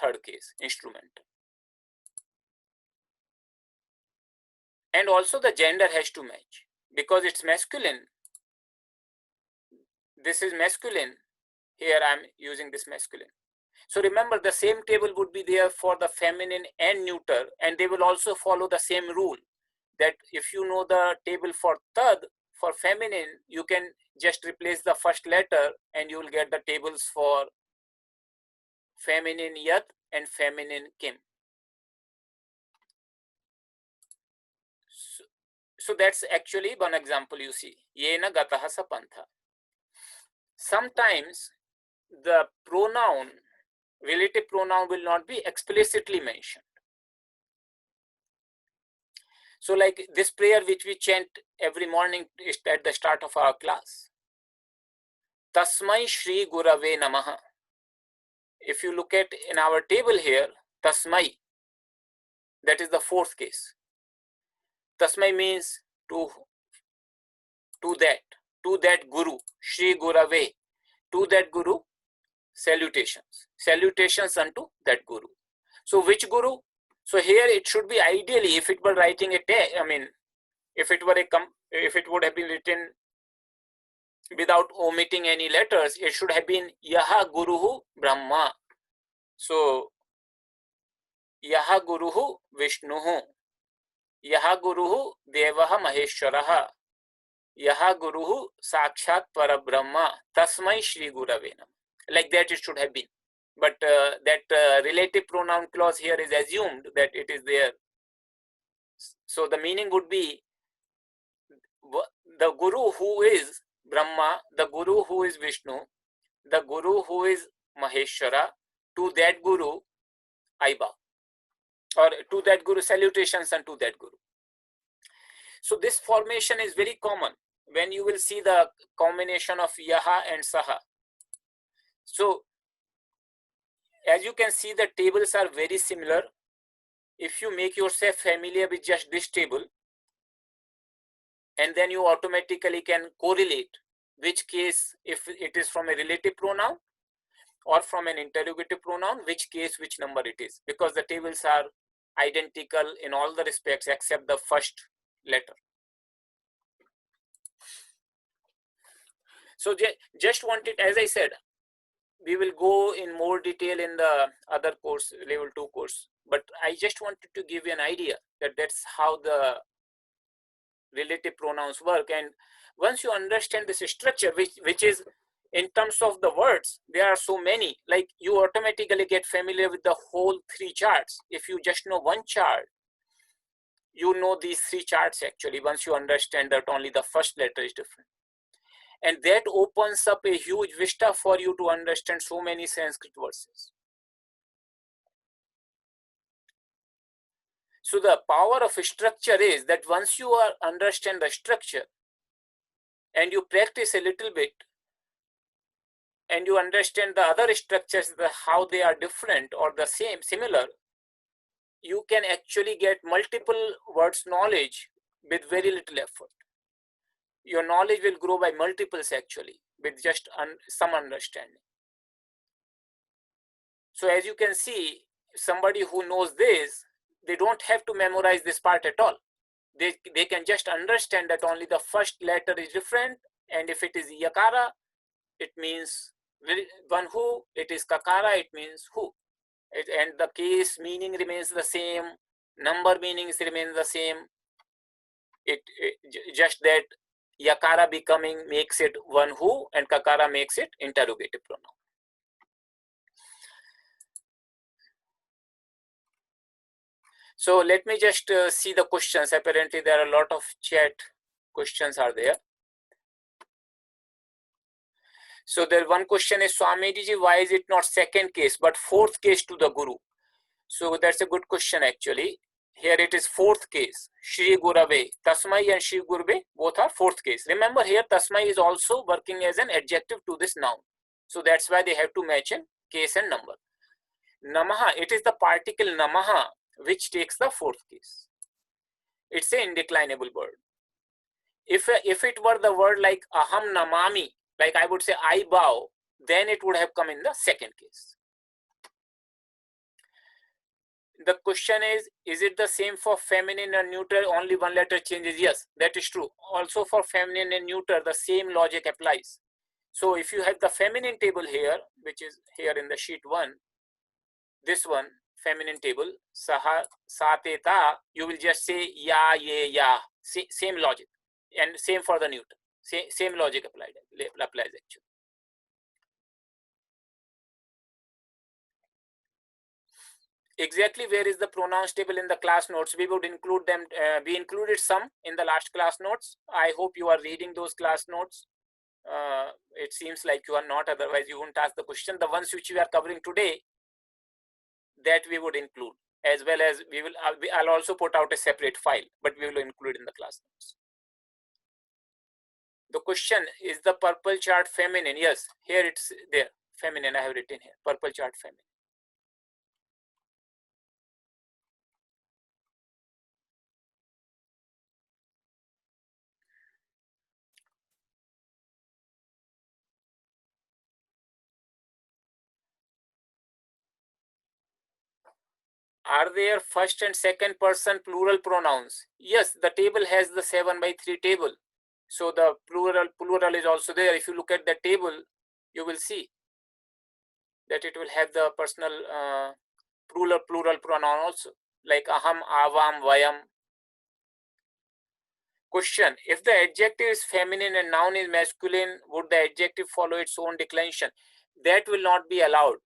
third case, instrument. And also the gender has to match, because it's masculine. This is masculine. Here I'm using this masculine. So remember, the same table would be there for the feminine and neuter, and they will also follow the same rule, that if you know the table for tad, for feminine, you can just replace the first letter and you will get the tables for feminine yat and feminine kim. So that's actually one example you see. Yena gataha sapantha. Sometimes the pronoun, relative pronoun, will not be explicitly mentioned. So like this prayer which we chant every morning at the start of our class. Tasmai Shri Gurave Namaha. If you look at in our table here, Tasmai, that is the fourth case. Tasmai means to that Guru, Shri Gurave, to that Guru, salutations unto that Guru. So which Guru? So here it should be ideally, if it were writing if it would have been written without omitting any letters, it should have been Yaha Guruhu Brahma. So Yaha Guruhu Vishnuhu, Yaha Guruhu Devaha Maheshwaraha, Yaha Guruhu Sakshat Parabrahma, Tasmai Shri Gurave Namah. Like that it should have been. But that relative pronoun clause here is assumed that it is there. So the meaning would be the Guru who is Brahma, the Guru who is Vishnu, the Guru who is Maheshwara, to that Guru I bow, or to that Guru salutations and to that Guru. So this formation is very common when you will see the combination of Yaha and Saha. So as you can see, the tables are very similar. If you make yourself familiar with just this table, and then you automatically can correlate which case, if it is from a relative pronoun or from an interrogative pronoun, which case, which number it is, because the tables are identical in all the respects except the first letter. So just wanted, as I said, we will go in more detail in the other course, level 2 course, but I just wanted to give you an idea that that's how the relative pronouns work. And once you understand this structure, which is in terms of the words, there are so many, like you automatically get familiar with the whole 3 charts. If you just know one chart, you know these 3 charts actually, once you understand that only the first letter is different. And that opens up a huge vista for you to understand so many Sanskrit verses. So the power of structure is that once you understand the structure and you practice a little bit and you understand the other structures, how they are different or the same, similar, you can actually get multiple words knowledge with very little effort. Your knowledge will grow by multiples actually with just some understanding. So as you can see, somebody who knows this, they don't have to memorize this part at all. They can just understand that only the first letter is different, and if it is yakara, it means one who, it is kakara, it means who. And the case meaning remains the same, number meanings remain the same. It just that yakara becoming makes it one who and kakara makes it interrogative pronoun. So let me just see the questions. Apparently there are a lot of chat questions are there. So there one question is, Swamiji, why is it not second case but fourth case to the Guru? So that's a good question actually. Here it is fourth case, Shri Gurave. Tasmai and Shri Gurave both are fourth case. Remember here Tasmai is also working as an adjective to this noun. So that's why they have to match in case and number. Namaha, it is the particle Namaha which takes the fourth case. It's an indeclinable word. If it were the word like Aham Namami, like I would say I bow, then it would have come in the second case. The question is it the same for feminine and neuter? Only one letter changes? Yes, that is true. Also for feminine and neuter, the same logic applies. So if you have the feminine table here, which is here in the sheet 1, this one, feminine table, saha, sa, te, ta, you will just say ya, ye, ya. Same logic. And same for the neuter. Same logic applies actually. Exactly where is the pronouns table in the class notes? We would include them. We included some in the last class notes. I hope you are reading those class notes. It seems like you are not, otherwise you wouldn't ask the question. The ones which we are covering today, that we would include, as well as we will. I'll also put out a separate file, but we will include in the class notes. The question is the purple chart feminine? Yes, here it's there. Feminine, I have written here. Purple chart feminine. Are there first and second person plural pronouns? Yes, the table has the 7/3 table. So the plural is also there. If you look at the table, you will see that it will have the personal plural pronoun also, like aham, avam, vayam. Question: if the adjective is feminine and noun is masculine, would the adjective follow its own declension? That will not be allowed.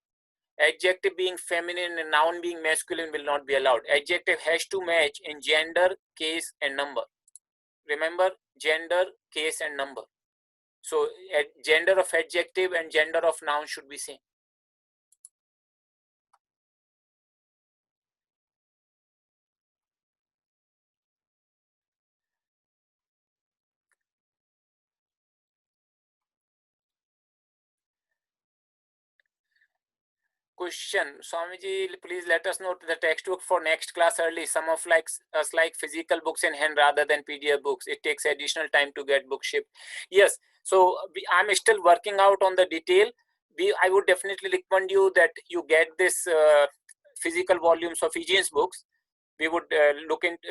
Adjective being feminine and noun being masculine will not be allowed. Adjective has to match in gender, case, and number. Remember, gender, case, and number. So gender of adjective and gender of noun should be same. Question: Swamiji, please let us know the textbook for next class early. Some of us like physical books in hand rather than PDF books. It takes additional time to get book shipped. Yes, so I'm still working out on the detail. I would definitely recommend you that you get this physical volumes of Egenes books. We would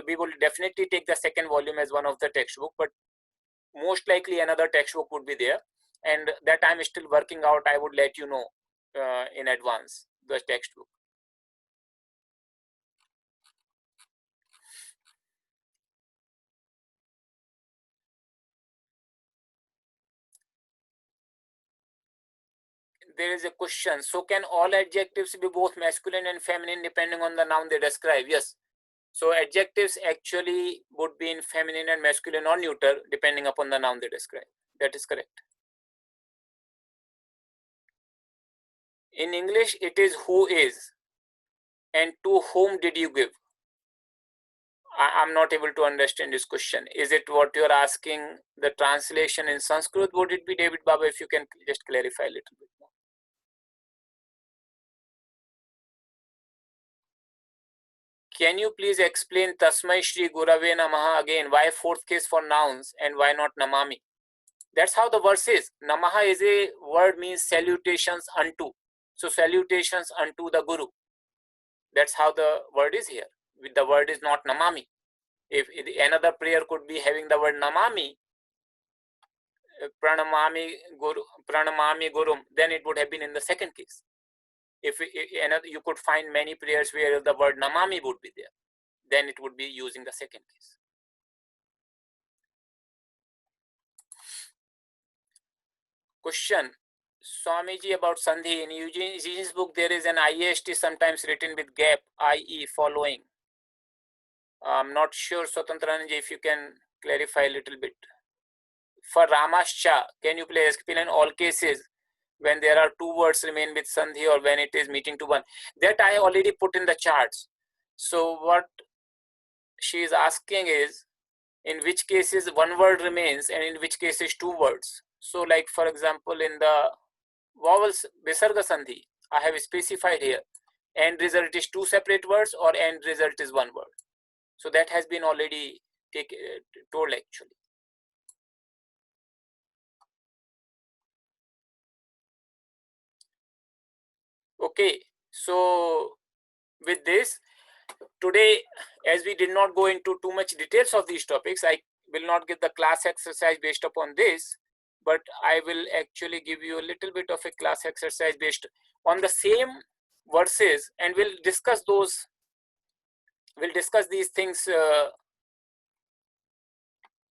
we will definitely take the second volume as one of the textbook, but most likely another textbook would be there, and that I'm still working out. I would let you know in advance the textbook. There is a question: so can all adjectives be both masculine and feminine depending on the noun they describe? Yes. So adjectives actually would be in feminine and masculine or neuter depending upon the noun they describe. That is correct. In English, it is who is and to whom did you give? I'm not able to understand this question. Is it what you're asking, the translation in Sanskrit? Would it be, David Baba, if you can just clarify a little bit more? Can you please explain Tasmai Shri Gurave Namaha again? Why fourth case for nouns and why not Namami? That's how the verse is. Namaha is a word, means salutations unto. So salutations unto the Guru. That's how the word is here. The word is not Namami. If another prayer could be having the word Namami, Pranamami Gurum, then it would have been in the second case. If another, you could find many prayers where the word Namami would be there, then it would be using the second case. Question: Swamiji, about Sandhi, in Eugene's book there is an IAST sometimes written with gap, i.e. following. I'm not sure, Swatantranji, if you can clarify a little bit. For Ramascha, can you please explain all cases when there are two words remain with Sandhi or when it is meeting to one? That I already put in the charts. So what she is asking is, in which cases one word remains and in which cases two words. So like for example, in the vowels Visarga Sandhi, I have specified here, end result is two separate words or end result is one word. So that has been already told actually. Okay, so with this, today, as we did not go into too much details of these topics, I will not give the class exercise based upon this, but I will actually give you a little bit of a class exercise based on the same verses, and we'll discuss those. We'll discuss these things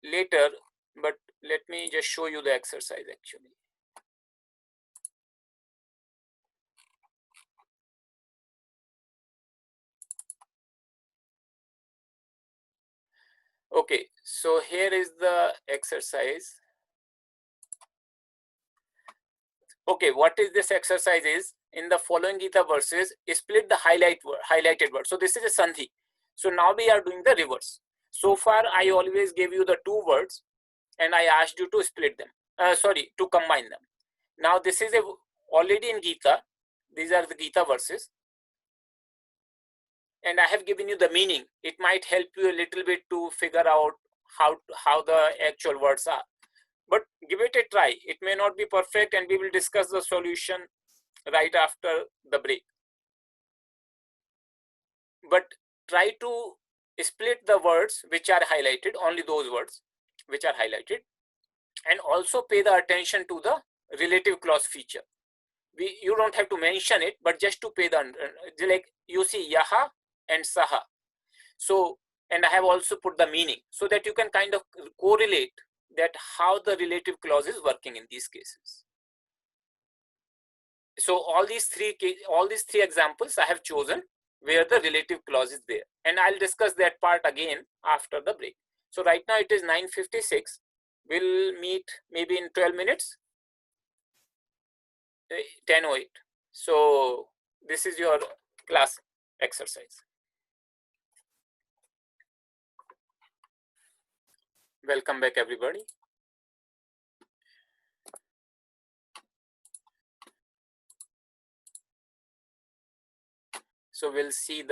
later, but let me just show you the exercise actually. Okay, so here is the exercise. Okay, what is this exercise is, in the following Gita verses, split the highlighted word. So this is a Sandhi. So now we are doing the reverse. So far, I always gave you the two words and I asked you to split them. To combine them. Now this is already in Gita. These are the Gita verses. And I have given you the meaning. It might help you a little bit to figure out how the actual words are. But give it a try. It may not be perfect, and we will discuss the solution right after the break. But try to split the words which are highlighted, only those words which are highlighted, and also pay the attention to the relative clause feature. You don't have to mention it, but just to pay the, like you see yaha and saha. So, and I have also put the meaning so that you can kind of correlate that how the relative clause is working in these cases. So all these three examples I have chosen where the relative clause is there, and I'll discuss that part again after the break. So right now it is 9:56. We'll meet maybe in 12 minutes, 10:08. So this is your class exercise. Welcome back, everybody. So we'll see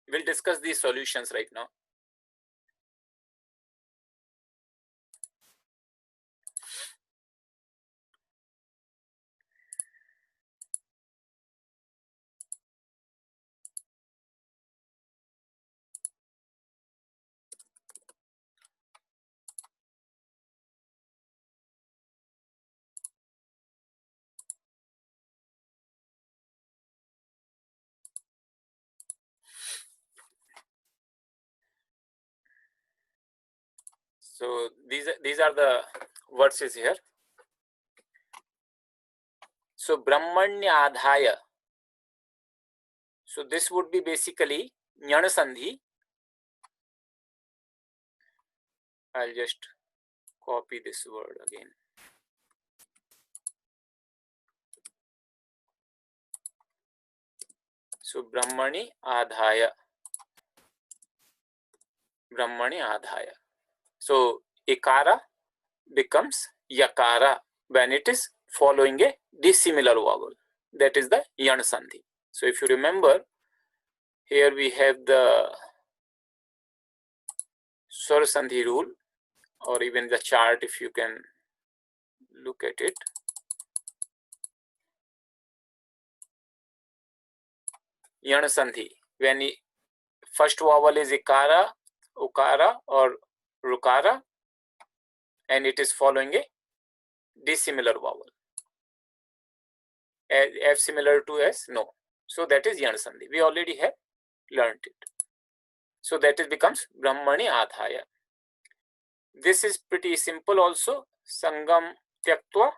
we'll discuss these solutions right now. So these are the verses here. So Brahmanya Adhaya. So this would be basically Jnana Sandhi. I'll just copy this word again. So Brahmani Adhaya. Brahmani Adhaya. So Ikara becomes Yakara when it is following a dissimilar vowel. That is the Jnana Sandhi. So if you remember, here we have the Swara Sandhi rule, or even the chart if you can look at it. Jnana Sandhi, when first vowel is Ikara, Ukara or Rukara, and it is following a dissimilar vowel. F similar to S? No. So that is Jnana Sandhi. We already have learned it. So that it becomes Brahmani Adhaya. This is pretty simple also. Sangam Tyaktva.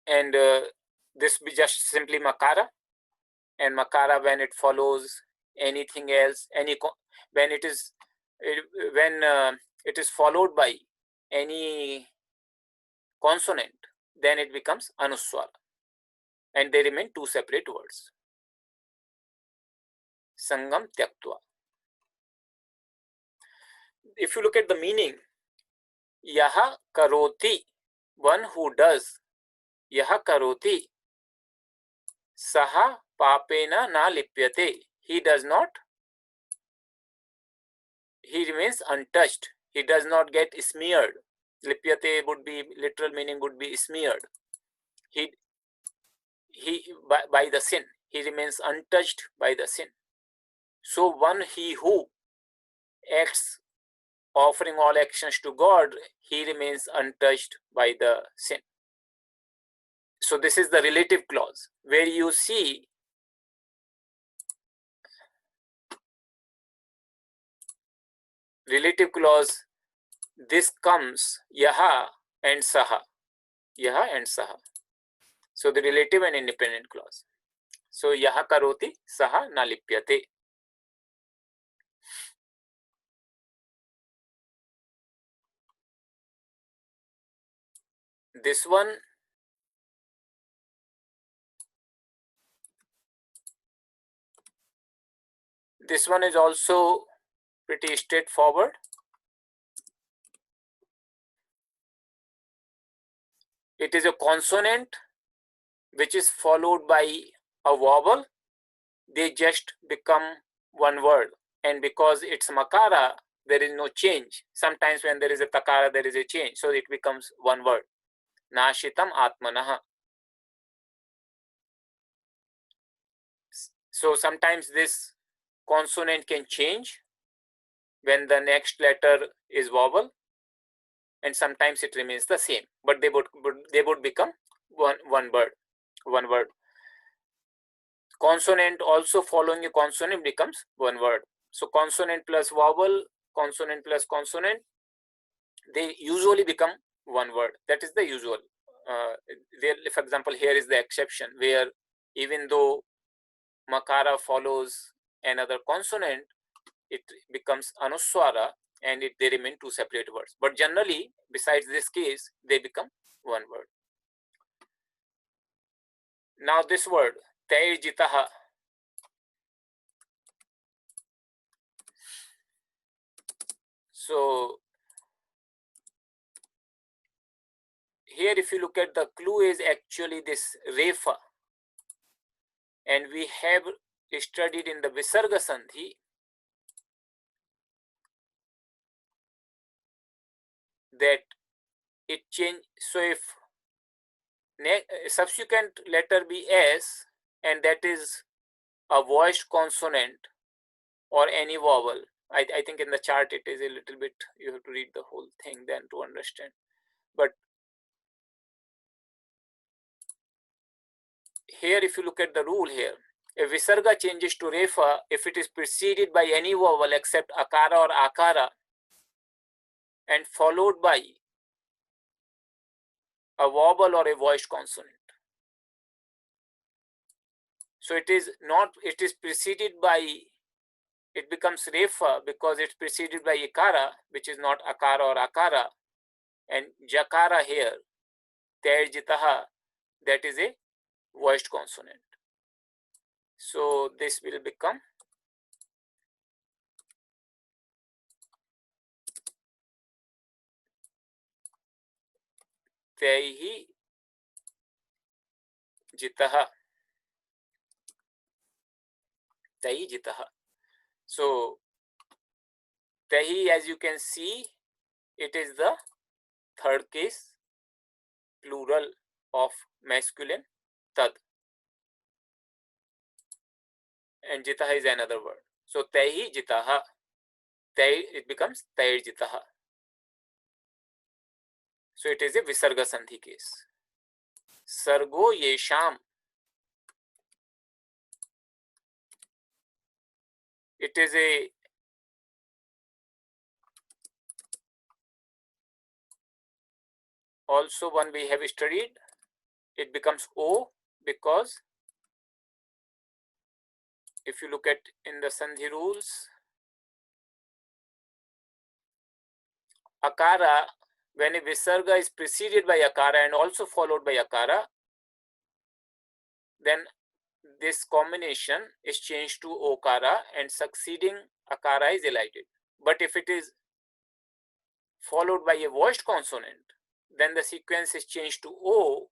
And this be just simply Makara. And Makara when it follows anything else, when it is followed by any consonant, then it becomes Anuswara. And they remain two separate words. Sangam Tyaktva. If you look at the meaning, Yaha Karoti, one who does. Yaha Karoti, Saha Papena Na Lipyate. He does not, he remains untouched. He does not get smeared. Lipyate would be, literal meaning would be smeared. He by the sin. he remains untouched by the sin. So one he who acts offering all actions to God, he remains untouched by the sin. So this is the relative clause where you see relative clause, this comes yaha and saha, yaha and saha. So the relative and independent clause. So yaha karoti saha na lipyate. This one is also pretty straightforward. It is a consonant which is followed by a vowel. They just become one word, and because it's makara, there is no change. Sometimes when there is a takara, there is a change, so it becomes one word. Nashitam atmanaha. So sometimes this consonant can change when the next letter is vowel, and sometimes it remains the same, but they would become one word. Consonant also following a consonant becomes one word. So consonant plus vowel, consonant plus consonant, they usually become one word. That is the usual. For example, here is the exception where even though makara follows another consonant, it becomes anuswara, and they remain two separate words. But generally, besides this case, they become one word. Now this word, tairjitaha. So here, if you look at the clue, is actually this refa, and we have studied in the Visarga Sandhi that it change. So if subsequent letter be S, and that is a voiced consonant or any vowel, I think in the chart it is a little bit, you have to read the whole thing then to understand. But here, if you look at the rule here, if Visarga changes to Refa, if it is preceded by any vowel except Akara or Akara and followed by a vowel or a voiced consonant. So it is preceded by, it becomes Refa because it's preceded by Ikara, which is not Akara or Akara, and Jakara here, Terjitaha, that is a voiced consonant. So this will become Taihi Jitaha. Tahi Jitaha. So Tahi, as you can see, it is the third case plural of masculine Tad. And Jitaha is another word. So Tahi Jitaha. Tahi, it becomes Tair Jitaha. So it is a Visarga Sandhi case. Sargo Yesham. It is a also one we have studied. It becomes O because if you look at in the Sandhi rules, Akara, when a Visarga is preceded by Akara and also followed by Akara, then this combination is changed to Okara and succeeding Akara is elided. But if it is followed by a voiced consonant, then the sequence is changed to O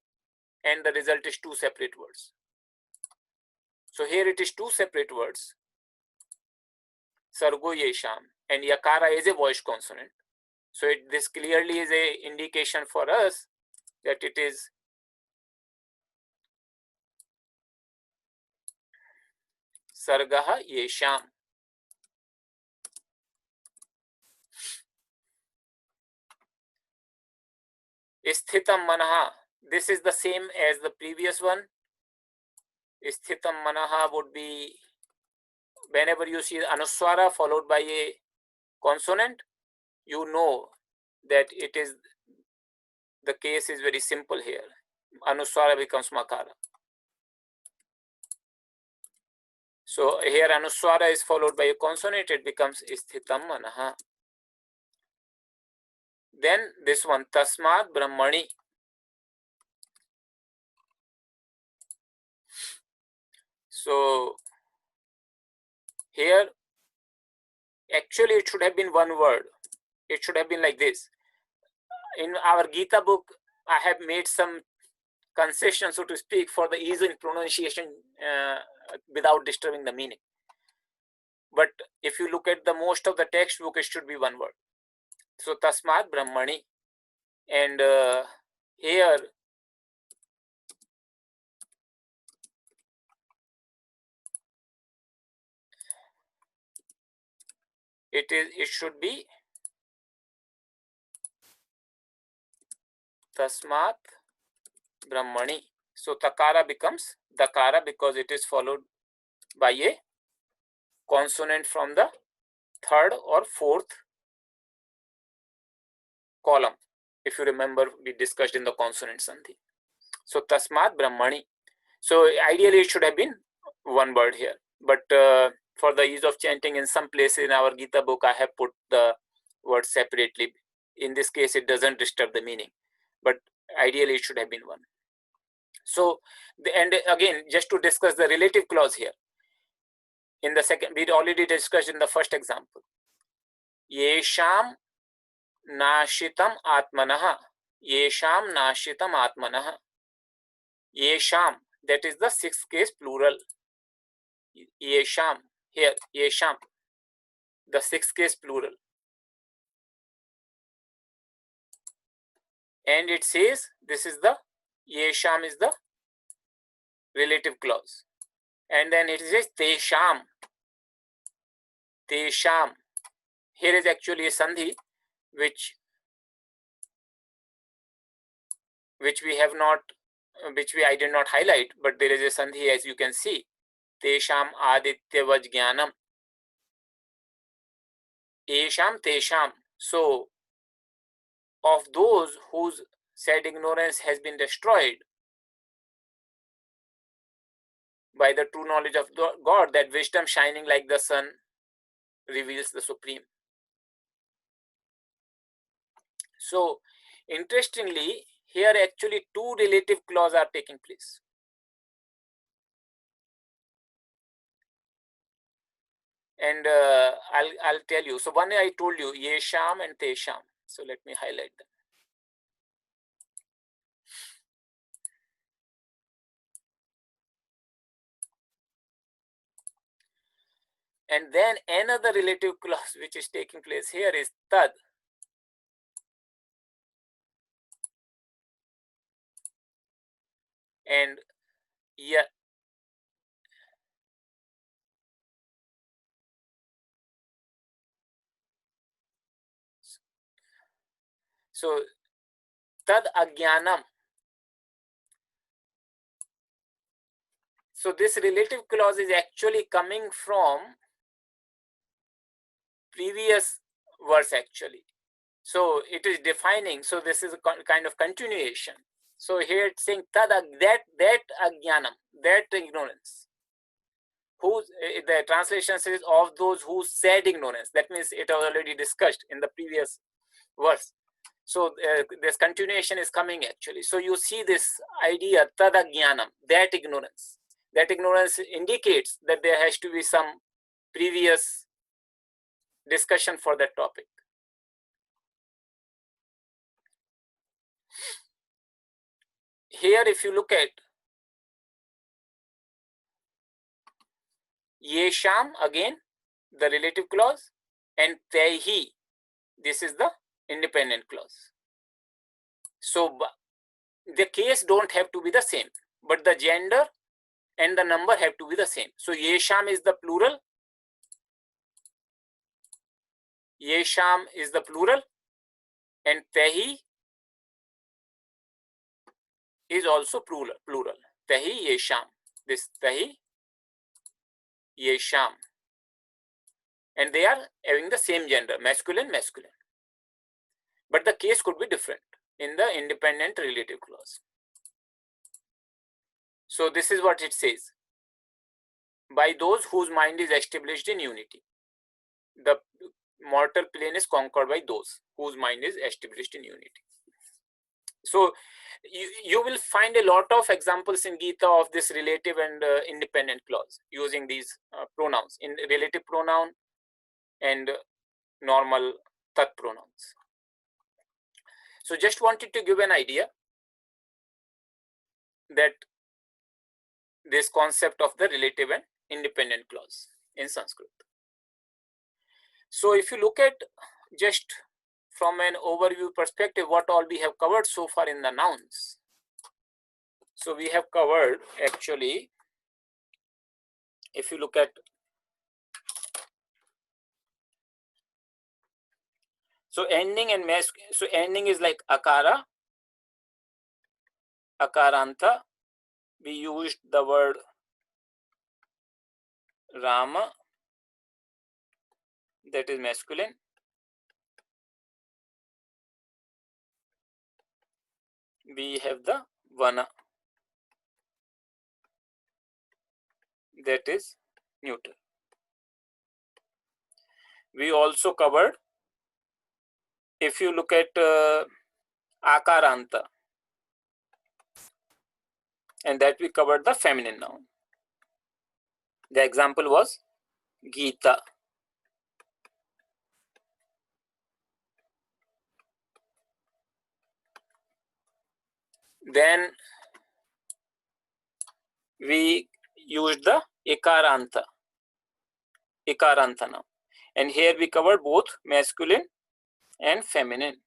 and the result is two separate words. So here it is two separate words, Sargo Yesham, and Yakara is a voiced consonant. So this clearly is a indication for us that it is sargah yesham. Sthitam manaha. This is the same as the previous one. Sthitam manaha would be whenever you see anuswara followed by a consonant, you know that it is the case is very simple here. Anuswara becomes makara. So here anuswara is followed by a consonant, it becomes sthitam manaha. Then this one, tasmat brahmani. So here actually it should have been one word. It should have been like this. In our Gita book, I have made some concession, so to speak, for the ease in pronunciation without disturbing the meaning. But if you look at the most of the textbook, it should be one word. So tasmat brahmani, and here it should be tasmat brahmani. So takara becomes dakara because it is followed by a consonant from the third or fourth column. If you remember, we discussed in the consonant sandhi. So tasmat brahmani. So ideally it should have been one word here, but for the ease of chanting, in some places in our Gita book I have put the word separately. In this case it doesn't disturb the meaning, but ideally it should have been one. So and again, just to discuss the relative clause here, in the second, we already discussed in the first example. Yesham nashitam atmanah. Yesham nashitam atmanah. Yesham, that is the sixth case plural. Yesham, here, yesham, the sixth case plural. And it says this is the, yesham is the relative clause. And then it says tesham. Tesham. Here is actually a sandhi which I did not highlight, but there is a sandhi, as you can see. Tesham adityavaj jnanam. Esham tesham. So of those whose said ignorance has been destroyed by the true knowledge of God, that wisdom shining like the sun reveals the Supreme. So interestingly, here actually two relative clauses are taking place. And I'll tell you. So one I told you, yesham and tesham. So let me highlight them. And then another relative clause which is taking place here is tad. And yeah, so tad ajnanam. So this relative clause is actually coming from previous verse actually. So it is defining. So this is a kind of continuation. So here it's saying tad, that ajnanam, that ignorance. Who, the translation says of those who said ignorance. That means it was already discussed in the previous verse. So this continuation is coming actually. So you see this idea tad ajnanam, that ignorance. That ignorance indicates that there has to be some previous discussion for that topic. Here if you look at yesham, again the relative clause, and tehi, this is the independent clause. So the case don't have to be the same, but the gender and the number have to be the same. So yesham is the plural. Yesham is the plural, and tehi is also plural. Tehi yesham. This tehi yesham. And they are having the same gender, masculine. But the case could be different in the independent relative clause. So this is what it says. By those whose mind is established in unity. The mortal plane is conquered by those whose mind is established in unity. So you will find a lot of examples in Gita of this relative and independent clause using these pronouns, in relative pronoun and normal tat pronouns. So just wanted to give an idea that this concept of the relative and independent clause in Sanskrit. So if you look at just from an overview perspective, what all we have covered so far in the nouns. So we have covered, actually, if you look at, so ending and so ending is like akara, akaranta. We used the word Rama, that is masculine. We have the Vana, that is neuter. We also covered, if you look at Akaranta, and that we covered the feminine noun. The example was Gita. Then we used the Ikaranta noun. And here we covered both masculine and feminine.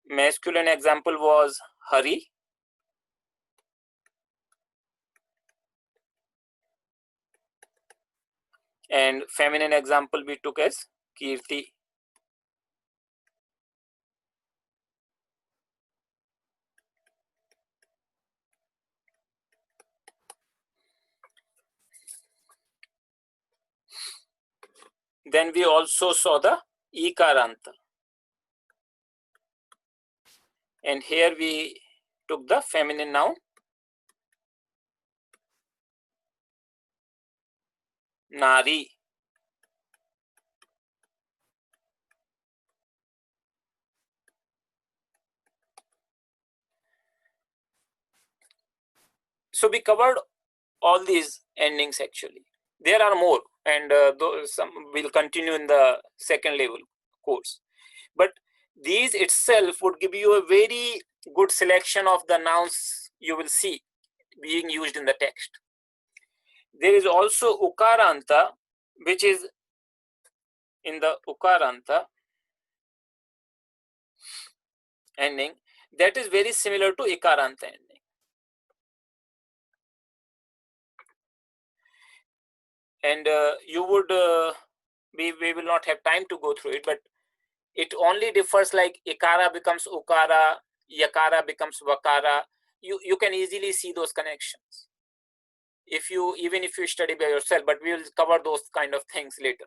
Masculine example was Hari. And feminine example we took as Kirti. Then we also saw the Ikaranta. And here we took the feminine noun Nari. So we covered all these endings actually. There are more, and some will continue in the second level course. But these itself would give you a very good selection of the nouns you will see being used in the text. There is also Ukaranta, which is in the Ukaranta ending, that is very similar to Ikaranta ending. And you would, we will not have time to go through it, but it only differs like Ikara becomes Ukara, Yakara becomes Vakara. You can easily see those connections even if you study by yourself, but we will cover those kind of things later.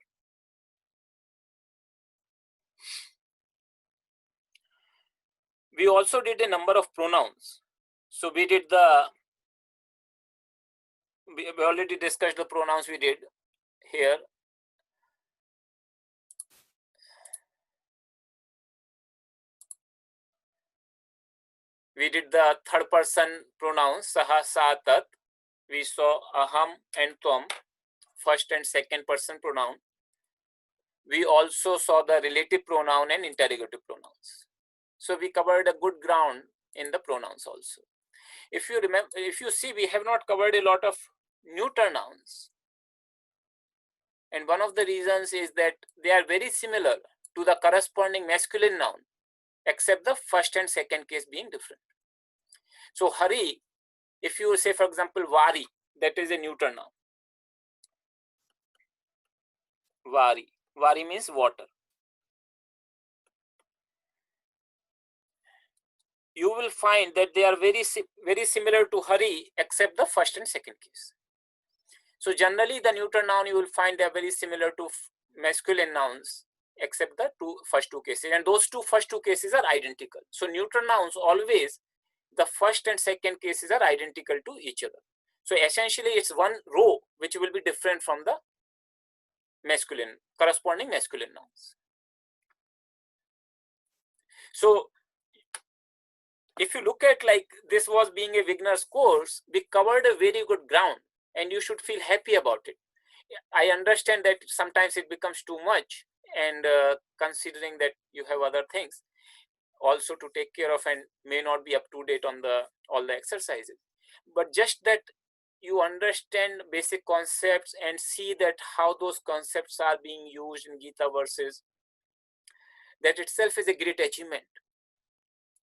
We also did a number of pronouns. So we did we already discussed the pronouns we did here. We did the third person pronouns, saha, sa, tat. We saw aham and tvam, first and second person pronoun. We also saw the relative pronoun and interrogative pronouns. So we covered a good ground in the pronouns also. If you remember, if you see, we have not covered a lot of neuter nouns. And one of the reasons is that they are very similar to the corresponding masculine noun, except the first and second case being different. So Hari If you say, for example, vari, that is a neuter noun. Vari. Vari means water. You will find that they are very similar to hari, except the first and second case. So generally, the neuter noun, you will find they are very similar to masculine nouns, except the first two cases. And those first two cases are identical. So neuter nouns, always the first and second cases are identical to each other. So essentially, it's one row which will be different from the corresponding masculine nouns. So if you look at, like, this was being a beginner's course, we covered a very good ground and you should feel happy about it. I understand that sometimes it becomes too much, and considering that you have other things also to take care of and may not be up to date on all the exercises, but just that you understand basic concepts and see that how those concepts are being used in Gita verses, that itself is a great achievement.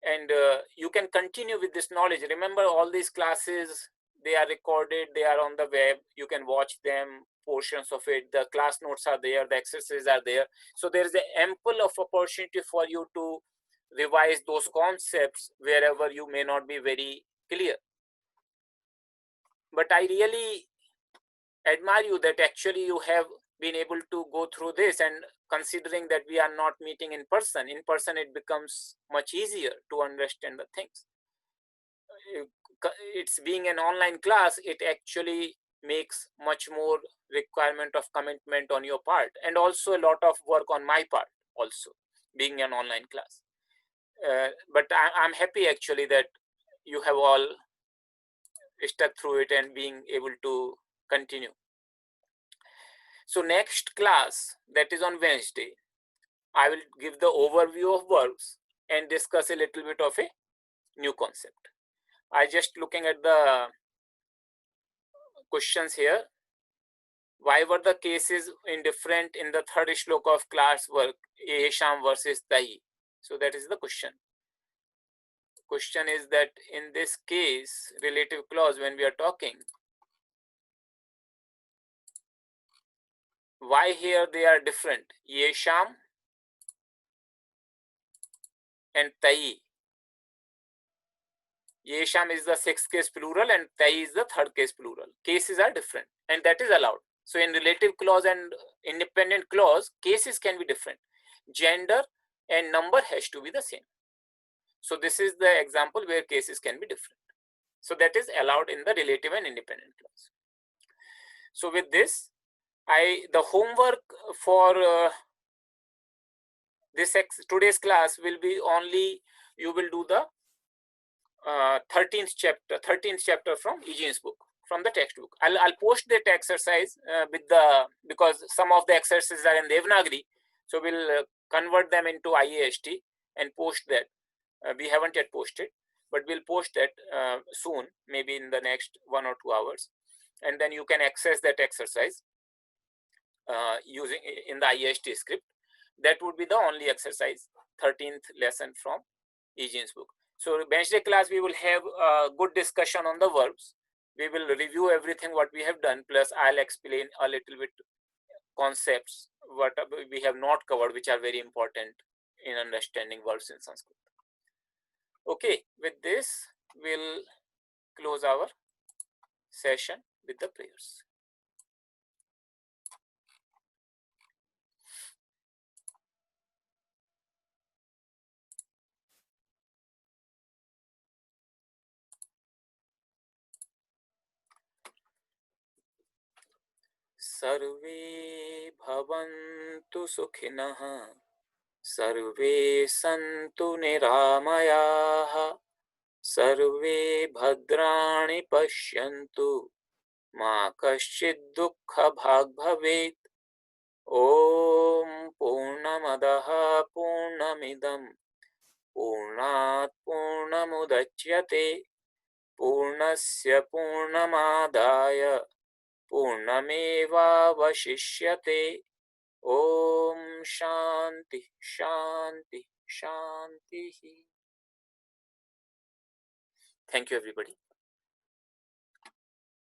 And you can continue with this knowledge. Remember, all these classes, they are recorded, they are on the web, you can watch them, portions of it, the class notes are there, the exercises are there. So there is an ample of opportunity for you to revise those concepts wherever you may not be very clear. But I really admire you that actually you have been able to go through this, and considering that we are not meeting in person, it becomes much easier to understand the things. It's being an online class, it actually makes much more requirement of commitment on your part, and also a lot of work on my part also, being an online class. But I'm happy actually that you have all stuck through it and being able to continue. So next class, that is on Wednesday, I will give the overview of verbs and discuss a little bit of a new concept. I just looking at the questions here. Why were the cases indifferent in the third shloka of class work, Yesham versus Tai? So that is the question. Question is that in this case, relative clause, when we are talking, why here they are different? Yesham and Tai. Yesham is the sixth case plural and Tai is the third case plural. Cases are different, and that is allowed. So in relative clause and independent clause, cases can be different. Gender and number has to be the same. So this is the example where cases can be different. So that is allowed in the relative and independent clause. So with this, the homework for today's class will be only, you will do the 13th chapter from Egenes' book, from the textbook. I'll post that exercise because some of the exercises are in Devanagari, so we'll convert them into IAST and post that. We haven't yet posted, but we'll post that soon, maybe in the next 1 or 2 hours, and then you can access that exercise using in the IAST script. That would be the only exercise, 13th lesson from Egenes' book. So Wednesday class, we will have a good discussion on the verbs. We will review everything what we have done, plus I'll explain a little bit concepts what we have not covered, which are very important in understanding verbs in Sanskrit. Okay, with this, we'll close our session with the prayers. Sarve bhavantu sukhinah, sarve santu niramayah, sarve bhadrani pashyantu, ma kaschid dukkha bhag bhavet. Om Purnamadaha Purnamidam Purnat Purnamudachyate Purnasya Purnamadaya Purnameva Vashishyate. Om Shanti Shanti Shanti. Thank you, everybody.